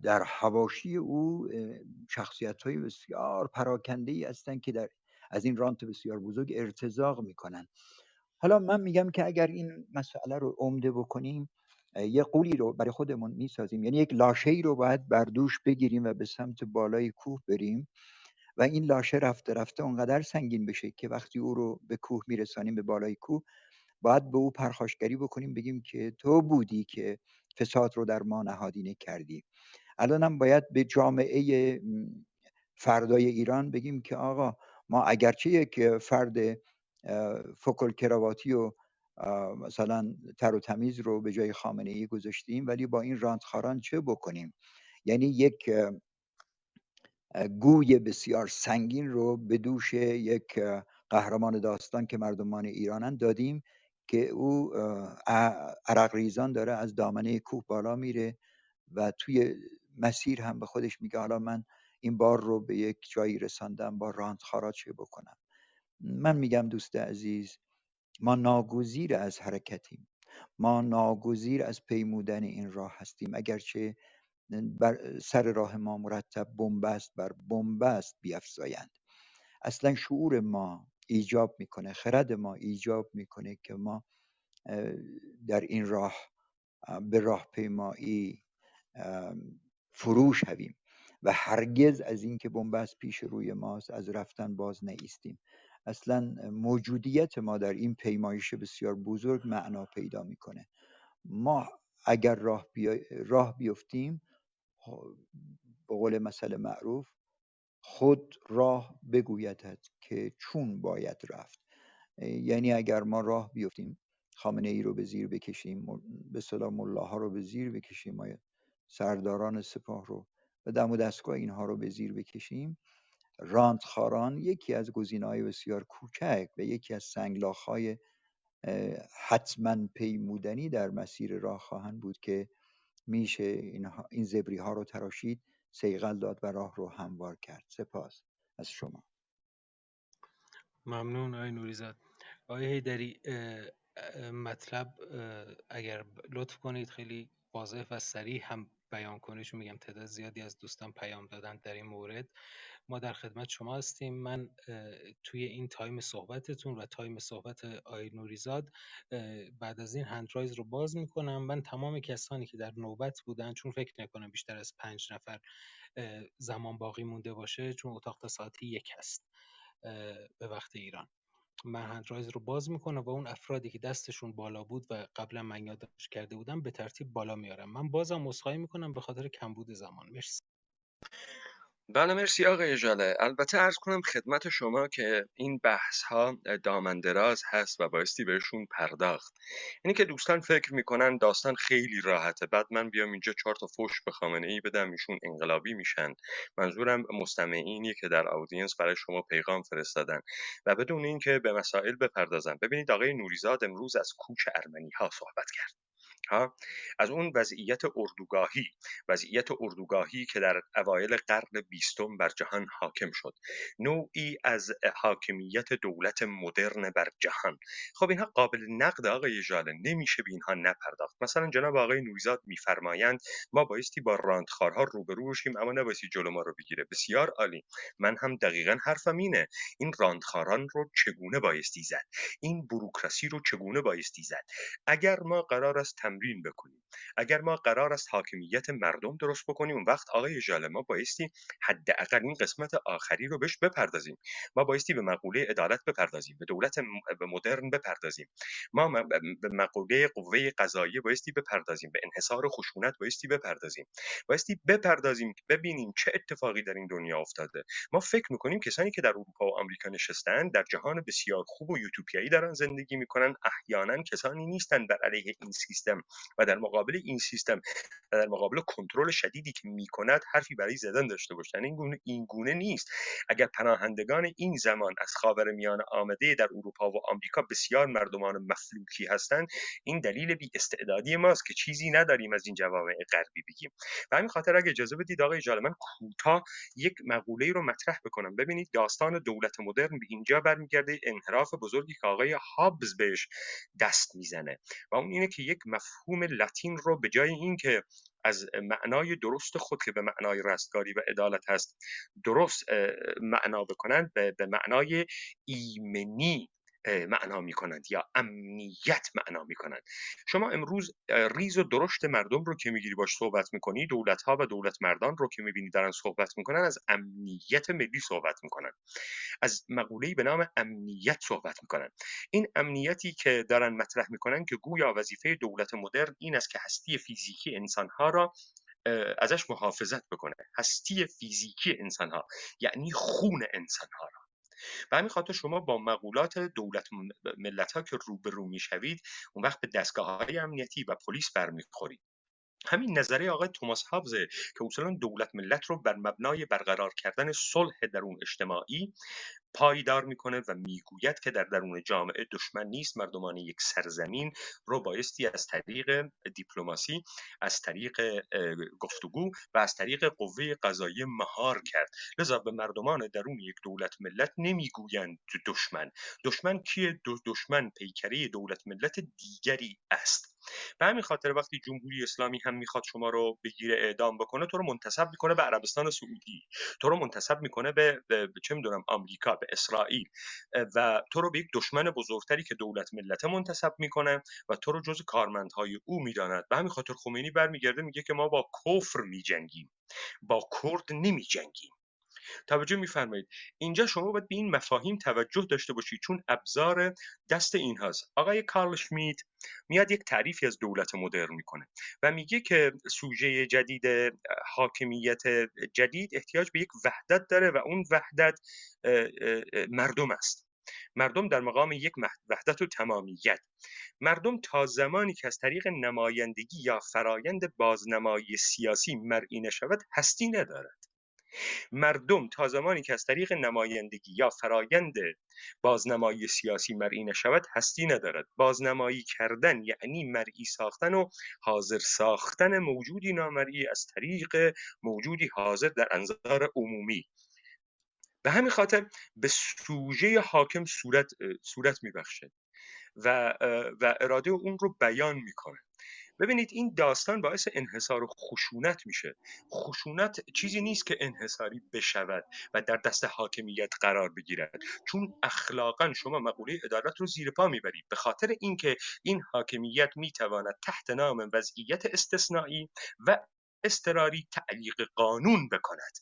در حواشی او شخصیت های بسیار پراکنده ای هستند که از این رانت بسیار بزرگ ارتزاق میکنن. حالا من میگم که اگر این مسئله رو عمده بکنیم، یه قولی رو برای خودمون میسازیم، یعنی یک لاشه‌ای رو باید بر دوش بگیریم و به سمت بالای کوه بریم و این لاشه رفته رفته اونقدر سنگین بشه که وقتی او رو به کوه میرسانیم، به بالای کوه، باید به او پرخاشگری بکنیم، بگیم که تو بودی که فساد رو در ما نهادینه کردی. الانم باید به جامعه فردای ایران بگیم که آقا ما اگرچه یک فرد فوکل کراواتی و مثلا تر و تمیز رو به جای خامنه ای گذاشتیم، ولی با این راندخاران چه بکنیم؟ یعنی یک گوی بسیار سنگین رو به دوش یک قهرمان داستان که مردمان ایرانن دادیم که او عرق ریزان داره از دامنه کوه بالا میره و توی مسیر هم به خودش میگه حالا من این بار رو به یک جایی رساندم، با راندخارا چه بکنم؟ من میگم دوست عزیز، ما ناگزیر از حرکتیم، ما ناگزیر از پیمودن این راه هستیم، اگرچه بر سر راه ما مرتب بنبست بر بنبست بیفزایند. اصلا شعور ما ایجاب میکنه، خرد ما ایجاب میکنه که ما در این راه به راهپیمایی فرو شویم. و هرگز از اینکه بنبست پیش روی ماست از رفتن باز نایستیم. اصلا موجودیت ما در این پیمایش بسیار بزرگ معنا پیدا میکنه. ما اگر راه بیفتیم، به قول مثل معروف، خود راه بگویدت که چون باید رفت. یعنی اگر ما راه بیفتیم، خامنه ای رو به زیر بکشیم، به اصطلاح ملاها رو به زیر بکشیم، ما سرداران سپاه رو و دم و دستگاه اینها رو به زیر بکشیم، راندخاران یکی از گزینه‌های بسیار کوچک و یکی از سنگلاخ‌های حتما پیمودنی در مسیر راه خواهند بود که میشه این زبری ها رو تراشید، صیقل داد و راه رو هموار کرد. سپاس از شما. ممنون آقای نوریزاد. آقای حیدری، مطلب اگر لطف کنید خیلی واضح و صریح هم بیان کنید، چون میگم تعداد زیادی از دوستان پیام دادن در این مورد. ما در خدمت شما هستیم. من توی این تایم صحبتتون و تایم صحبت آقای نوریزاد بعد از این هندرایز رو باز میکنم. من تمام کسانی که در نوبت بودن، چون فکر نکنم بیشتر از 5 نفر زمان باقی مونده باشه، چون اتاق تا ساعت 1 هست به وقت ایران، من هندرایز رو باز میکنم و اون افرادی که دستشون بالا بود و قبلا من یادداشت کرده بودم به ترتیب بالا میارم. من بازم عذرخواهی میکنم به خاطر کمبود زمان. مرسی. بله مرسی آقای ژاله. البته عرض کنم خدمت شما که این بحث ها دامندراز هست و بایستی بهشون پرداخت. اینی که دوستان فکر میکنن داستان خیلی راحته، بعد من بیام اینجا 4 تا فوش به خامنه ای بدم ایشون انقلابی میشن. منظورم مستمعینیه که در اودینس برای شما پیغام فرستادن و بدون اینکه به مسائل بپردازن. ببینید آقای نوریزاد امروز از کوچ ارمنی ها صحبت کرد. از اون وضعیت اردوگاهی که در اوایل قرن 20 بر جهان حاکم شد، نوعی از حاکمیت دولت مدرن بر جهان. خب اینها قابل نقد آقای ژاله، نمیشه به اینها نپرداخت. مثلا جناب آقای نوریزاد میفرمایند ما بایستی با راندخارها روبرو بشیم اما نبایستی جلو ما رو بگیره. بسیار عالی، من هم دقیقاً حرفم اینه. این راندخاران رو چگونه بایستی زد؟ این بوروکراسی رو چگونه بایستی زد؟ اگر ما قرار است تمرین بکنیم، اگر ما قرار است حاکمیت مردم درست بکنیم، اون وقت آقای ژاله ما بایستی حداقل این قسمت آخری رو بهش بپردازیم. ما بایستی به مقوله عدالت بپردازیم، به دولت به مدرن بپردازیم. ما به مقوله قوه قضاییه بایستی بپردازیم، به انحصار خشونت بایستی بپردازیم. بایستی بپردازیم که ببینیم چه اتفاقی در این دنیا افتاده. ما فکر میکنیم کسانی که در اروپا و آمریکا نشستن در جهان بسیار خوب و یوتوپیایی دارن زندگی میکنن، احیانا کسانی نیستن بر علیه این سیستم و در مقابل این سیستم و در مقابل کنترل شدیدی که میکند حرفی برای زدن داشته باشن. این گونه نیست. اگر پناهندگان این زمان از خاورمیانه آمده در اروپا و آمریکا بسیار مردمان مفلوکی هستند، این دلیل بی استعدادی ماست که چیزی نداریم از این جوامع غربی بگیم. و همین خاطر اگه اجازه بدید آقای ژاله من کوتاه یک مقوله رو مطرح بکنم. ببینید داستان دولت مدرن به اینجا برمیگرده، انحراف بزرگی که آقای هابز بهش دست میزنه و اون اینه که یک مفهوم لاتین رو به جای اینکه از معنای درست خود که به معنای رستگاری و عدالت هست درست معنا بکنند، به معنای ایمنی معنا میکنند یا امنیت معنا میکنند. شما امروز ریز و درشت مردم رو که میگیری باش صحبت میکنی، دولت ها و دولت مردان رو که میبینی دارن صحبت میکنن، از امنیت ملی صحبت میکنن، از مقوله‌ای به نام امنیت صحبت میکنن. این امنیتی که دارن مطرح میکنن که گویا وظیفه دولت مدرن این است که هستی فیزیکی انسانها را ازش محافظت بکنه. هستی فیزیکی انسانها یعنی خون انسانها را. و همین خاطر شما با مقولات دولت ملت ها که روبرو میشوید، اون وقت به دستگاه های امنیتی و پلیس برمیخورید. همین نظریه آقای توماس هابزه که اصولا دولت ملت رو بر مبنای برقرار کردن صلح درون اجتماعی پایدار میکنه و میگوید که در درون جامعه دشمن نیست، مردمان یک سرزمین رو بایستی از طریق دیپلماسی، از طریق گفتگو و از طریق قوه قضاییه مهار کرد. لذا به مردمان درون یک دولت ملت نمیگویند دشمن. دشمن کیه؟ دشمن پیکره دولت ملت دیگری است. به همین خاطر وقتی جمهوری اسلامی هم میخواد شما رو بگیره اعدام بکنه، تو رو منتسب میکنه به عربستان سعودی، تو رو منتسب میکنه به چه میدونم آمریکا، به اسرائیل، و تو رو به یک دشمن بزرگتری که دولت ملت منتسب میکنه و تو رو جز کارمندهای او میداند. به همین خاطر خمینی برمیگرده میگه که ما با کفر میجنگیم، با کرد نمیجنگیم. توجه می‌فرمایید. اینجا شما باید به این مفاهیم توجه داشته باشید، چون ابزار دست این هست. آقای کارل شمیت میاد یک تعریفی از دولت مدرن میکنه و میگه که سوژه جدید حاکمیت جدید احتیاج به یک وحدت داره و اون وحدت مردم است. مردم در مقام یک وحدت و تمامیت. مردم تا زمانی که از طریق نمایندگی یا فرایند بازنمایی سیاسی مرئی نشود هستی ندارد. مردم تا زمانی که از طریق نمایندگی یا فرایند بازنمایی سیاسی مرئی نشود هستی ندارد. بازنمایی کردن یعنی مرئی ساختن و حاضر ساختن موجودی نامرئی از طریق موجودی حاضر در انظار عمومی. به همین خاطر به سوژه حاکم صورت میبخشه و اراده اون رو بیان میکنه. ببینید این داستان باعث انحصار و خشونت میشه. خشونت چیزی نیست که انحصاری بشود و در دست حاکمیت قرار بگیرد، چون اخلاقا شما مقوله عدالت رو زیر پا میبرید، به خاطر اینکه این حاکمیت میتواند تحت نام وضعیت استثنایی و اضطراری تعلیق قانون بکند.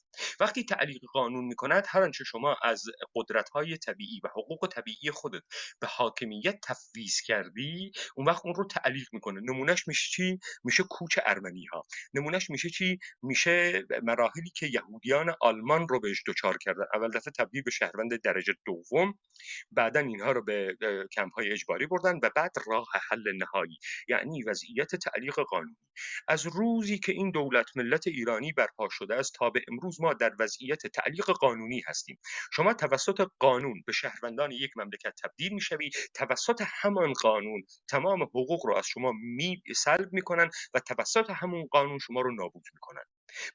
وقتی تعلیق قانون میکند، هر آنچه شما از قدرت‌های طبیعی و حقوق طبیعی خودت به حاکمیت تفویض کردی، اون وقت اون رو تعلیق میکنه. نمونهش میشه چی؟ میشه کوچ ارمنی ها. نمونهش میشه چی؟ میشه مراحلی که یهودیان آلمان رو بهش دچار کردن. اول دفعه تبدیل به شهروند درجه دوم، بعدا اینها رو به کمپ های اجباری بردن و بعد راه حل نهایی یعنی وضعیت تعلیق قانونی. از روزی که این دولت ملت ایرانی برپا شده است تا به امروز ما در وضعیت تعلیق قانونی هستیم. شما توسط قانون به شهروندان یک مملکت تبدیل میشوی، توسط همان قانون تمام حقوق رو از شما سلب میکنن و توسط همون قانون شما رو نابود میکنن.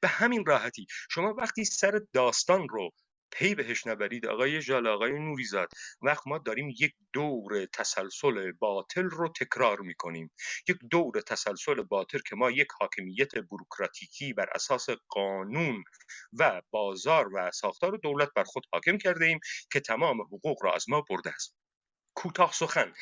به همین راحتی شما وقتی سر داستان رو پی بهش نبرید آقای ژاله، آقای نوریزاد، وقت ما داریم یک دور تسلسل باطل رو تکرار میکنیم. یک دور تسلسل باطل که ما یک حاکمیت بوروکراتیکی بر اساس قانون و بازار و ساختار دولت بر خود حاکم کرده ایم که تمام حقوق را از ما برده است. کوتاه سخن،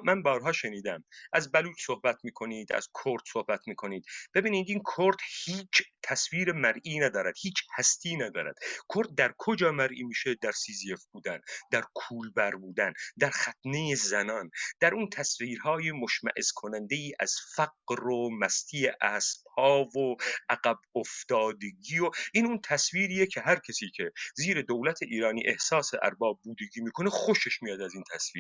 من بارها شنیدم از بلوچ صحبت میکنید، از کرد صحبت میکنید. ببینید این کرد هیچ تصویر مرئی ندارد، هیچ هستی ندارد. کرد در کجا مرئی میشه؟ در سیزیف بودن، در کولبر بودن، در ختنه زنان، در اون تصویرهای مشمئز کننده ای از فقر و مستی اسب‌ها و عقب افتادگی و این اون تصویریه که هر کسی که زیر دولت ایرانی احساس ارباب بودگی میکنه خوشش میاد از این تصویر.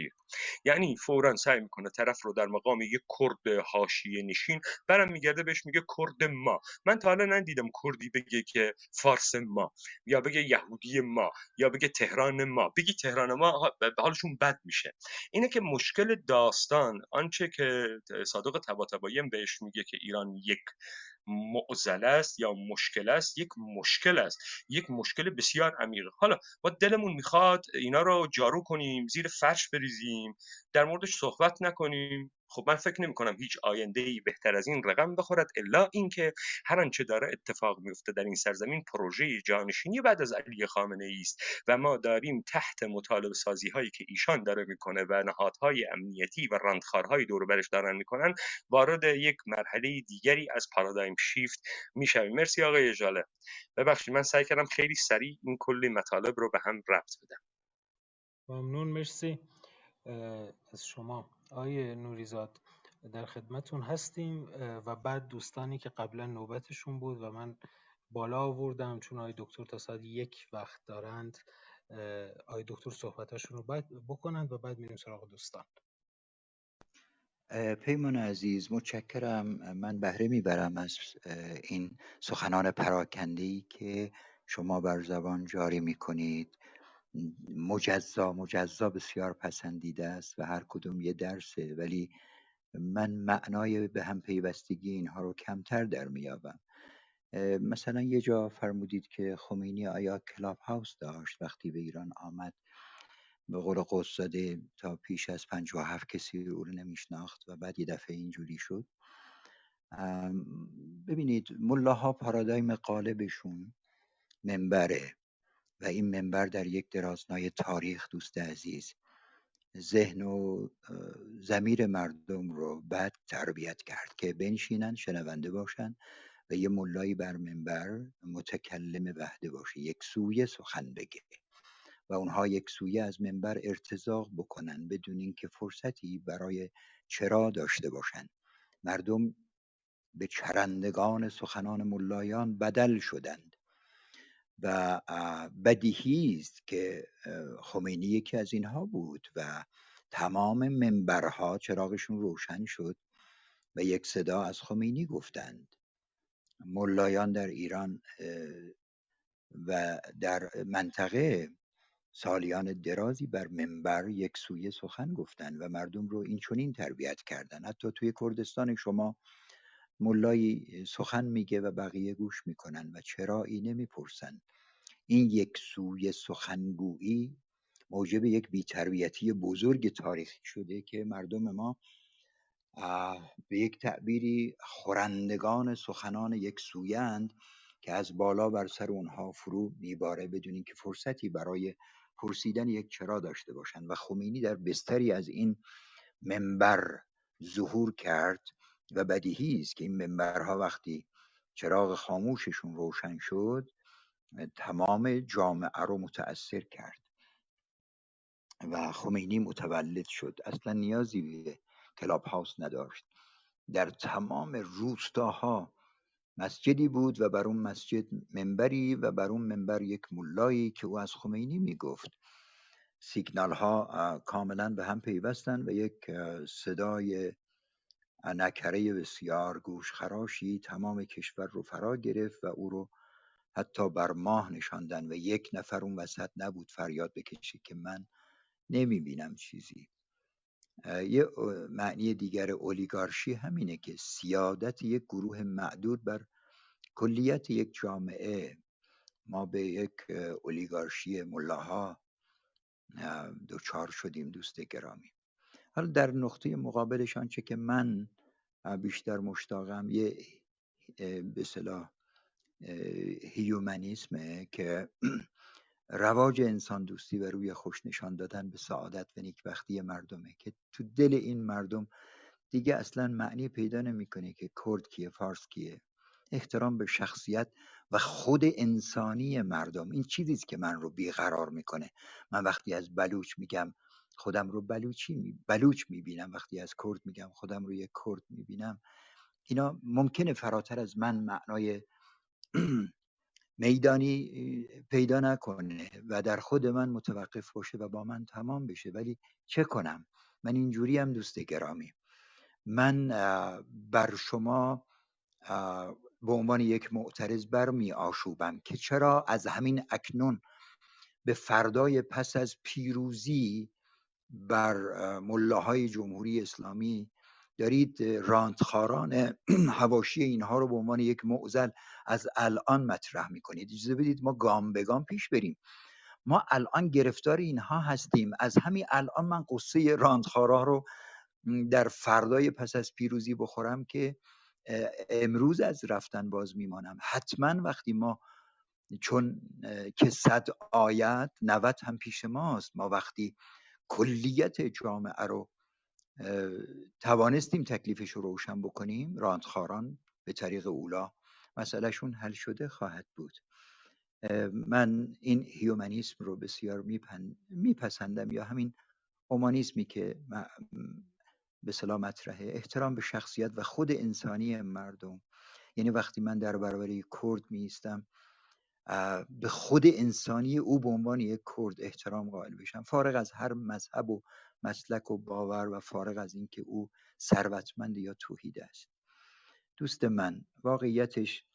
یعنی فوراً سعی میکنه طرف رو در مقام یک کرد حاشیه نشین برم میگرده بهش میگه کرد ما. من تا حالا ندیدم کردی بگه که فارس ما، یا بگه یهودی ما، یا بگه تهران ما. بگی تهران ما به حالشون بد میشه. اینه که مشکل داستان آنچه که صادق طباطبایی بهش میگه که ایران یک معضله است یا مشکل است، یک مشکل است، یک مشکل بسیار عمیق. حالا ما دلمون میخواد اینا رو جارو کنیم، زیر فرش بریزیم، در موردش صحبت نکنیم. خب من فکر نمی کنم هیچ آینده‌ای بهتر از این رقم بخورد، الا اینکه هر آنچه داره اتفاق میفته در این سرزمین پروژه جانشینی بعد از علی خامنه‌ای است و ما داریم تحت مطالبه سازی هایی که ایشان داره میکنه و نهادهای امنیتی و راندخارهای دور و برش دارن میکنن وارد یک مرحله دیگری از پارادایم شیفت میشویم. مرسی آقای ژاله. ببخشید من سعی کردم خیلی سریع این کلی مطالب رو به هم ربط بدم. ممنون، مرسی از شما. آقای نوریزاد در خدمتون هستیم و بعد دوستانی که قبلا نوبتشون بود و من بالا آوردم چون آقای دکتر تا ساعت 1 وقت دارند، آقای دکتر صحبتاشون رو بکنند و بعد میریم سراغ دوستان. پیمان عزیز متشکرم. من بهره میبرم از این سخنان پراکنده‌ای که شما بر زبان جاری میکنید. مجزا بسیار پسندیده است و هر کدوم یه درسه، ولی من معنای به هم پیوستگی اینها رو کمتر در میابم. مثلا یه جا فرمودید که خمینی آیا کلاب هاوس داشت وقتی به ایران آمد؟ به قول قصاده تا پیش از 57 کسی او رو نمیشناخت و بعد یه دفعه اینجوری شد. ببینید ملاها پارادایم غالبشون منبره و این منبر در یک درازنای تاریخ دوست عزیز ذهن و ضمیر مردم رو بعد تربیت کرد که بنشینن شنونده باشن و یه ملایی بر منبر متکلم وحده باشه، یک سویه سخن بگه و اونها یک سویه از منبر ارتزاق بکنن بدون اینکه فرصتی برای چرا داشته باشن. مردم به چرندگان سخنان ملایان بدل شدند و بدیهی است که خمینی یکی از اینها بود و تمام منبرها چراغشون روشن شد و یک صدا از خمینی گفتند. ملایان در ایران و در منطقه سالیان درازی بر منبر یک سویه سخن گفتند و مردم رو این چنین تربیت کردن. حتی توی کردستان شما ملایی سخن میگه و بقیه گوش میکنن و چرایی نمیپرسن. این یک سوی سخنگویی موجب یک بی‌تربیتی بزرگ تاریخی شده که مردم ما به یک تعبیری خورندگان سخنان یک سویند که از بالا بر سر اونها فرو میباره بدون اینکه فرصتی برای پرسیدن یک چرا داشته باشند و خمینی در بستری از این منبر ظهور کرد و بدیهی است که این منبرها وقتی چراغ خاموششون روشن شد تمام جامعه رو متأثر کرد و خمینی متولد شد. اصلا نیازی به کلاب هاوس نداشت. در تمام روستاها مسجدی بود و بر اون مسجد منبری و بر اون منبر یک ملایی که او از خمینی میگفت. سیگنال ها کاملا به هم پیوستن و یک صدای نکره بسیار گوشخراشی تمام کشور رو فرا گرفت و او رو حتی بر ماه نشاندن و یک نفر اون وسط نبود فریاد بکشه که من نمیبینم چیزی. یه معنی دیگر اولیگارشی همینه که سیادت یک گروه معدود بر کلیت یک جامعه. ما به یک اولیگارشی ملاها دوچار شدیم دوست گرامی. حالا در نقطه مقابلش آنچه که من بیشتر مشتاقم یه به اصطلاح هیومنیسمه که رواج انسان دوستی و روی خوش نشان دادن به سعادت و نیکبختی مردمه که تو دل این مردم دیگه اصلا معنی پیدا نمیکنه که کرد کیه، فارس کیه. احترام به شخصیت و خود انسانی مردم این چیزیست که من رو بیقرار میکنه. من وقتی از بلوچ میگم خودم رو بلوچ میبینم، وقتی از کرد میگم خودم رو یک کرد میبینم. اینا ممکنه فراتر از من معنای میدانی پیدا نکنه و در خود من متوقف باشه و با من تمام بشه، ولی چه کنم؟ من اینجوری هم دوست گرامی. من بر شما به عنوان یک معترض برمی آشوبم که چرا از همین اکنون به فردای پس از پیروزی بر ملاهای جمهوری اسلامی دارید راندخاران حواشی اینها رو به عنوان یک معضل از الان مطرح میکنید. اجازه بدید ما گام به گام پیش بریم. ما الان گرفتار اینها هستیم. از همین الان من قصه راندخارا رو در فردای پس از پیروزی بخورم که امروز از رفتن باز میمانم. حتما وقتی ما چون که 100 آیت 90 هم پیش ماست، ما وقتی کلیت جامعه رو توانستیم تکلیفش رو روشن بکنیم، راندخاران به طریق اولا مسئلهشون حل شده خواهد بود. من این هیومنیسم رو بسیار میپسندم، یا همین اومانیسمی که به اصطلاح مطرحه، احترام به شخصیت و خود انسانی مردم. یعنی وقتی من در برابر یک کرد میستم به خود انسانی او به عنوان یک کرد احترام قائل بشم، فارغ از هر مذهب و مسلک و باور و فارغ از اینکه او ثروتمند یا توحید است. دوست من، واقعیتش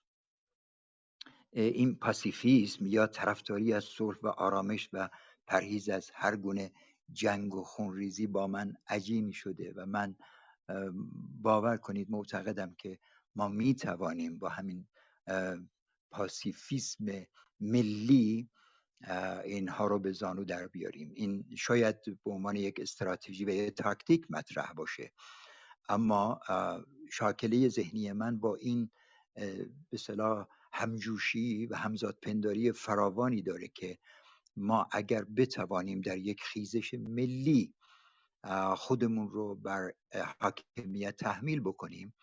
این پاسیفیسم یا طرفداری از صلح و آرامش و پرهیز از هر گونه جنگ و خونریزی با من عجین شده و من باور کنید معتقدم که ما می توانیم با همین پاسیفیسم ملی اینها رو به زانو در بیاریم. این شاید به عنوان یک استراتژی و یک تاکتیک مطرح باشه، اما شاکله ذهنی من با این به اصطلاح همجوشی و همزادپنداری فراوانی داره که ما اگر بتوانیم در یک خیزش ملی خودمون رو بر حاکمیت تحمیل بکنیم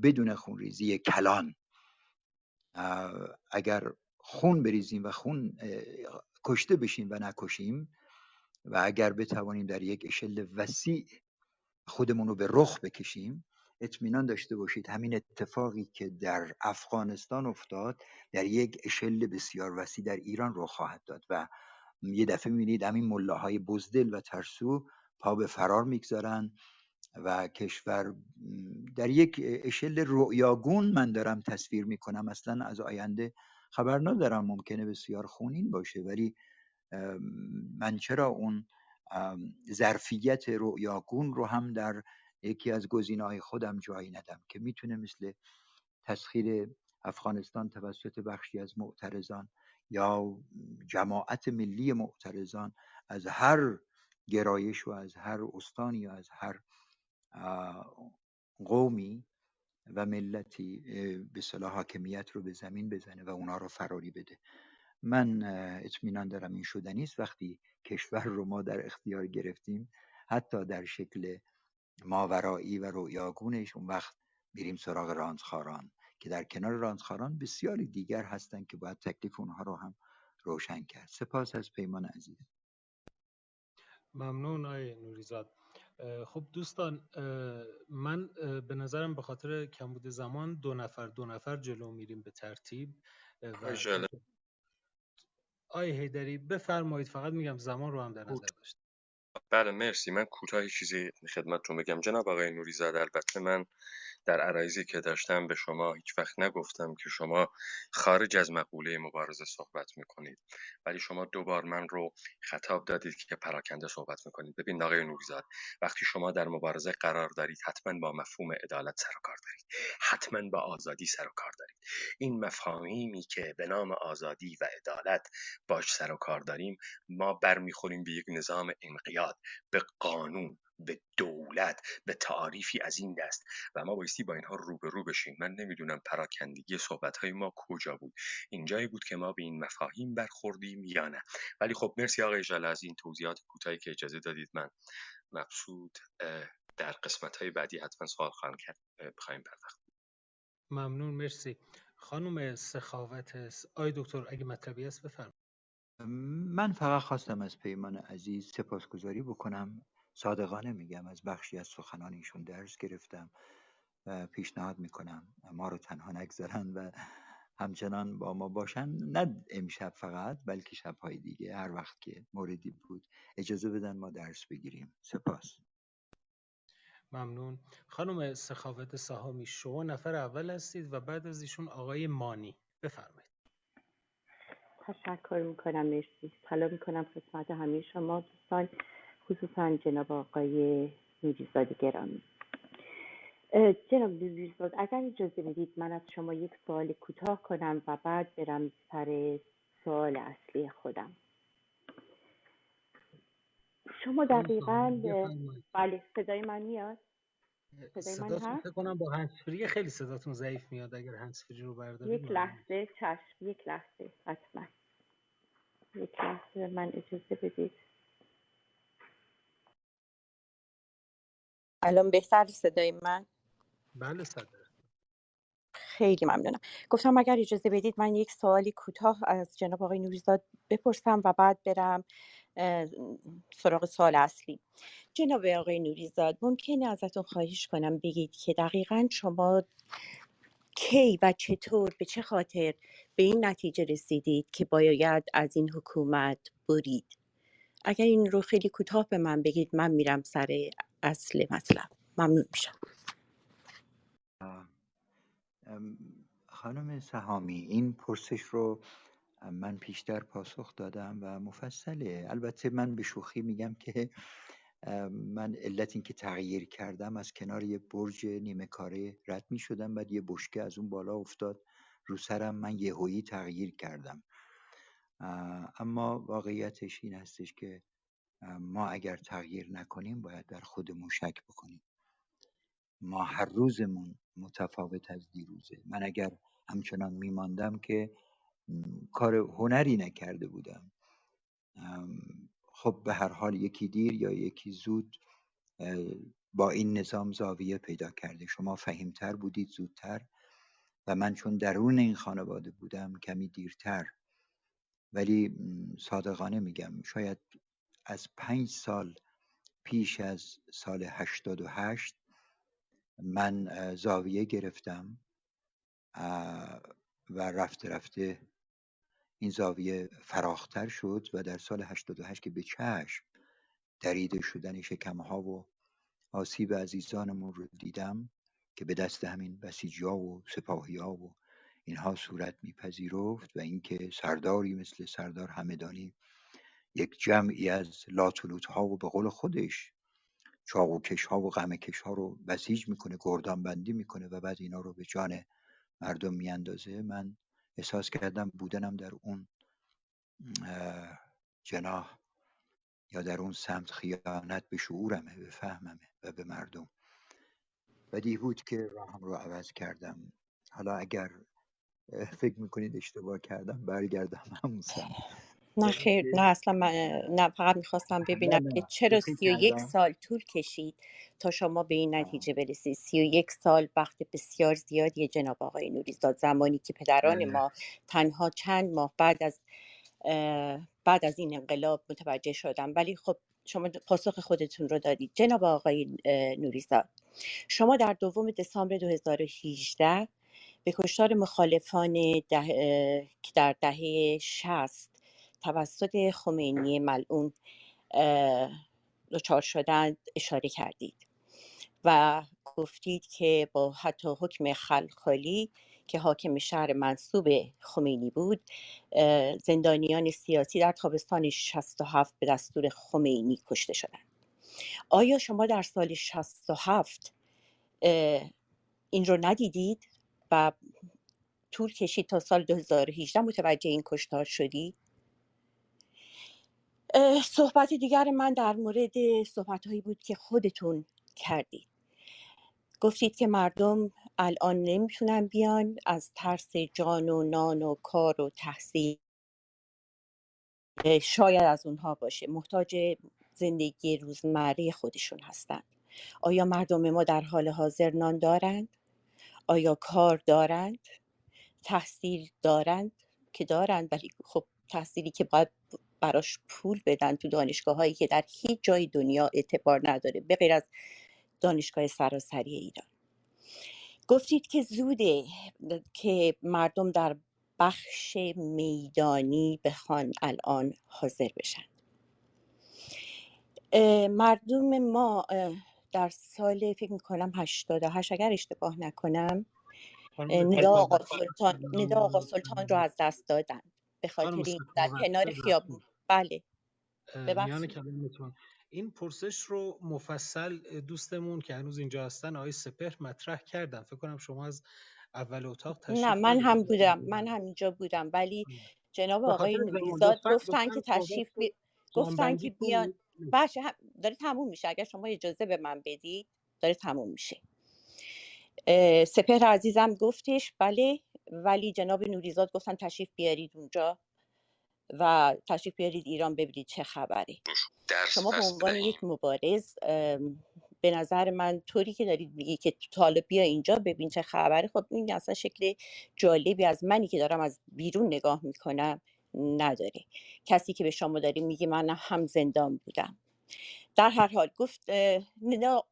بدون خونریزی کلان، اگر خون بریزیم و خون کشته بشیم و نکشیم، و اگر بتوانیم در یک اشل وسیع خودمون رو به رخ بکشیم، اطمینان داشته باشید همین اتفاقی که در افغانستان افتاد در یک اشل بسیار وسیع در ایران رخ خواهد داد و یه دفعه می‌بینید همین ملاهای بزدل و ترسو پا به فرار میگذارن و کشور در یک اشل رؤیاگون من دارم تصویر میکنم. اصلا از آینده خبر ندارم، ممکنه بسیار خونین باشه، ولی من چرا اون ظرفیت رؤیاگون رو هم در یکی از گزینه‌های خودم جایی ندم که میتونه مثل تسخیر افغانستان توسط بخشی از معترضان یا جماعت ملی معترضان از هر گرایش و از هر استانی یا از هر قومی و ملتی به صلاح حاکمیت رو به زمین بزنه و اونا رو فراری بده. من اطمینان دارم این شدنی است. وقتی کشور رو ما در اختیار گرفتیم، حتی در شکل ماورایی و رؤیاگونش، اون وقت میریم سراغ رانتخاران که در کنار رانتخاران بسیاری دیگر هستند که باید تکلیف اونها رو هم روشن کرد. سپاس از پیمان عزیز. ممنون آقای نوریزاد. خب دوستان، من به نظرم به خاطر کمبود زمان دو نفر جلو میریم به ترتیب و آقای حیدری بفرمایید. فقط میگم زمان رو هم در نظر داشته. بله مرسی. من کوتاهی چیزی خدمتتون بگم جناب آقای نوریزاده. البته من در عرایزی که داشتم به شما هیچ وقت نگفتم که شما خارج از مقوله مبارزه صحبت میکنید، ولی شما دوبار من رو خطاب دادید که پراکنده صحبت میکنید. ببین آقای نوریزاد، وقتی شما در مبارزه قرار دارید حتما با مفهوم عدالت سر و کار دارید، حتما با آزادی سر و کار دارید. این مفاهیمی که به نام آزادی و عدالت باش سر و کار داریم، ما برمیخوریم به یک نظام انقیاد، به قانون، به دولت، به تعاریفی از این دست و ما بایستی با اینها روبرو بشیم. من نمیدونم پراکندگی صحبت‌های ما کجا بود، اینجایی بود که ما به این مفاهیم برخوردیم یا نه. ولی خب مرسی آقای ژاله از این توضیحات کوتاهی که اجازه دادید. من مبسوط در قسمت‌های بعدی حتما سوال خواهم کرد، بخوایم پرداخت. ممنون، مرسی. خانم سخاوت، آقای دکتر اگه مطلبی هست بفرمایید. من فقط خواستم از پیمان عزیز سپاسگزاری بکنم. صادقانه میگم از بخشی از سخنان ایشون درس گرفتم و پیشنهاد میکنم ما رو تنها نگذارن و همچنان با ما باشن، نه امشب فقط بلکه شبهای دیگه، هر وقت که موردی بود اجازه بدن ما درس بگیریم. سپاس. ممنون. خانم سخاوت سهامی، شما نفر اول هستید و بعد از ایشون آقای مانی. بفرمایید. تشکر میکنم، مرسی. سلام میکنم خدمت همه شما دوستان، خصوصا جناب آقای نوریزاد گرامی. جناب نوریزاد، اگر اجازه بدید من از شما یک سوال کوتاه کنم و بعد برم سر سوال اصلی خودم. شما دقیقاً بله، صدای من میاد؟ صدای من صداتون هست؟ فکر کنم با هندزفری خیلی صداتون ضعیف میاد. اگر هندزفری رو بردارید یک لحظه چشم، یک لحظه حتما، یک لحظه من اجازه بدید. الان بهتر صدای من؟ بله صدر. خیلی ممنونم. گفتم اگر اجازه بدید من یک سوالی کوتاه از جناب آقای نوریزاد بپرسم و بعد برم سراغ سوال اصلی. جناب آقای نوریزاد، ممکنه ازتون خواهش کنم بگید که دقیقاً شما کی و چطور به چه خاطر به این نتیجه رسیدید که باید از این حکومت برید؟ اگر این رو خیلی کوتاه به من بگید من میرم سر اصل مطلب. ممنون میشم. خانم سهامی، این پرسش رو من پیشتر پاسخ دادم و مفصله. البته من به شوخی میگم که من علت این که تغییر کردم از کنار یه برج نیمه کاره رد می شدم، بعد یه بشکه از اون بالا افتاد رو سرم، من یهویی تغییر کردم اما واقعیتش این هستش که ما اگر تغییر نکنیم باید در خودمون شک بکنیم. ما هر روزمون متفاوت از دیروزه. من اگر همچنان میماندم که کار هنری نکرده بودم. خب به هر حال یکی دیر یا یکی زود با این نظام زاویه پیدا کرده. شما فهیمتر بودید زودتر و من چون درون این خانواده بودم کمی دیرتر. ولی صادقانه میگم شاید از 5 سال پیش از سال 88 من زاویه گرفتم و رفته رفته این زاویه فراختر شد و در سال 88 که به چشم دریده شدن شکمها و آسیب عزیزانمون رو دیدم که به دست همین بسیجی‌ها و سپاهی‌ها و اینها صورت میپذیرفت و اینکه سرداری مثل سردار همدانی یک جمعی از لاتولوت‌ها و به قول خودش چاقوکش‌ها و غمکش‌ها رو بسیج میکنه، گردان بندی میکنه و بعد اینا رو به جان مردم میاندازه. من احساس کردم بودنم در اون جناح یا در اون سمت خیانت به شعورمه، به فهممه و به مردم. بدی بود که راهم رو عوض کردم. حالا اگر فکر میکنید اشتباه کردم برگردم همون سمت. نه خیر، نه اصلا من نه، فقط میخواستم ببینم که نه چرا فکر 31 کردم سال طول کشید تا شما به این نتیجه برسید. 31 سال وقت بسیار زیادیه جناب آقای نوریزاد، زمانی که پدران ما تنها چند ماه بعد از این انقلاب متوجه شدم. ولی خب شما پاسخ خودتون رو دادید. جناب آقای نوریزاد، شما در 2 دسامبر 2018 به کشتار مخالفان که در دهه 60 توسط خمینی ملعون دچار شدند اشاره کردید و گفتید که با حتی حکم خلخالی که حاکم شهر منصوب خمینی بود، زندانیان سیاسی در تابستان 67 به دستور خمینی کشته شدند. آیا شما در سال 67 این رو ندیدید و طول کشید تا سال 2018 متوجه این کشتار شدید؟ صحبت دیگر من در مورد صحبت‌هایی بود که خودتون کردید. گفتید که مردم الان نمیتونن بیان از ترس جان و نان و کار و تحصیل، شاید از اونها باشه، محتاج زندگی روزمره خودشون هستند. آیا مردم ما در حال حاضر نان دارند؟ آیا کار دارند؟ تحصیل دارند؟ که دارند، ولی خب تحصیلی که باید براش پول بدن تو دانشگاه هایی که در هیچ جای دنیا اعتبار نداره به غیر از دانشگاه سراسری ایران. گفتید که زوده که مردم در بخش میدانی بخوان الان حاضر بشن. مردم ما در سال فکر میکنم 88 اگر اشتباه نکنم ندا آقا سلطان رو از دست دادن به خاطر خانم این در سخاوت کنار خیابون. بله میان ببخشید. کلامتون این پرسش رو مفصل دوستمون که هنوز اینجا هستن آقای سپهر مطرح کردن. فکر کنم شما از اول اتاق نه تشریف من هم بودم، نداشتید. من هم اینجا بودم، ولی جناب به خاطر آقای زمان نوریزاد گفتن که صحبت رو گفتن که جمع‌بندی بیان. کنید. باشه داره تموم میشه، اگر شما اجازه به من بدید داره تموم میشه. سپهر عزیزم گفتش بله، ولی جناب نوریزاد گفتن تشریف بیارید اونجا و تشریف بیارید ایران ببینید چه خبره. شما به عنوان یک مبارز به نظر من طوری که دارید میگی که طالب بیا اینجا ببین چه خبره، خب این اصلا شکل جالبی از منی که دارم از بیرون نگاه میکنم نداره. کسی که به شما داره میگه من هم زندان بودم. در هر حال گفت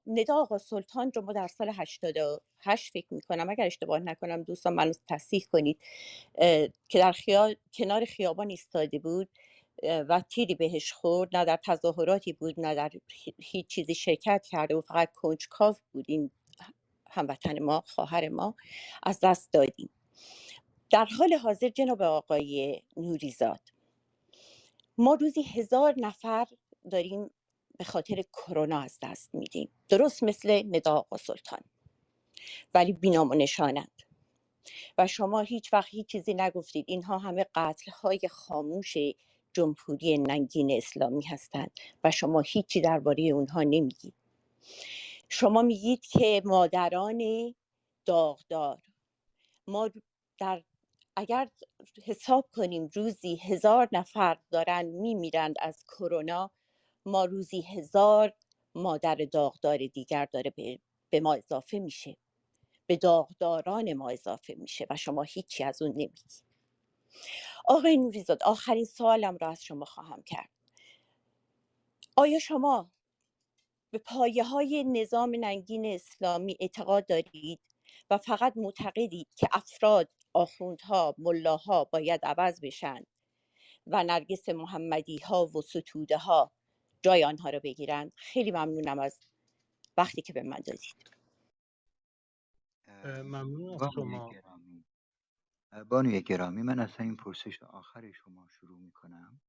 ندا آقا سلطان رو ما در سال 88 فکر میکنم اگر اشتباه نکنم، دوستان منو تصحیح کنید، که در کنار خیابان ایستاده بود و تیری بهش خورد، نه در تظاهراتی بود نه در هیچ چیزی شرکت کرده و فقط کنجکاو بود. این هموطن ما، خواهر ما، از دست دادیم. در حال حاضر جناب آقای نوریزاد ما روزی 1000 نفر داریم به خاطر کرونا از دست میدیم، درست مثل ندا آقا سلطان، ولی بینام و نشانند. و شما هیچ وقت هیچ چیزی نگفتید. اینها همه قتل‌های خاموش جمهوری ننگین اسلامی هستند و شما هیچی درباره اونها نمیگید. شما میگید که مادران داغدار، ما اگر حساب کنیم روزی 1000 نفر دارن میمیرند از کرونا، ما روزی 1000 مادر داغدار دیگر داره به ما اضافه میشه، به داغداران ما اضافه میشه و شما هیچی از اون نمیگید. آقای نوریزاد، آخرین سوالم را از شما خواهم کرد. آیا شما به پایه‌های نظام ننگین اسلامی اعتقاد دارید و فقط معتقدید که افراد، آخوندها، ملاها باید عوض بشن و نرگس محمدی ها و ستوده ها جای آنها را بگیرند؟ خیلی ممنونم از وقتی که به من دادید. ممنون از بانوی شما. گرامی بانوی گرامی، من اصلا این پرسش آخر شما شروع میکنم.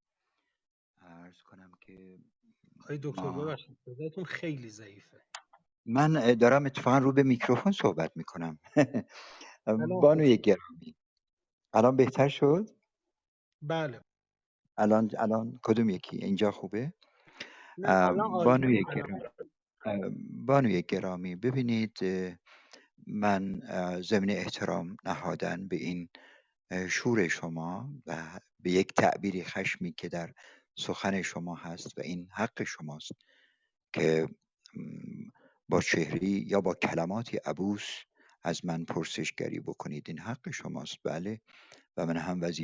عرض کنم که آقای دکتر ببخشید صداتون خیلی ضعیفه. من دارم اتفاقا رو به میکروفون صحبت میکنم. الان خوب بانوی شد. گرامی، الان بهتر شد؟ بله. الان کدوم یکی؟ اینجا خوبه؟ نه الان عالیه. بانوی گرامی، ببینید، من ضمن احترام نهادن به این شور شما و به یک تعبیری خشمی که در سخن شما هست و این حق شماست که با چهری یا با کلماتی عبوس از من پرسشگری بکنید، این حق شماست. بله، و من هم وظیفه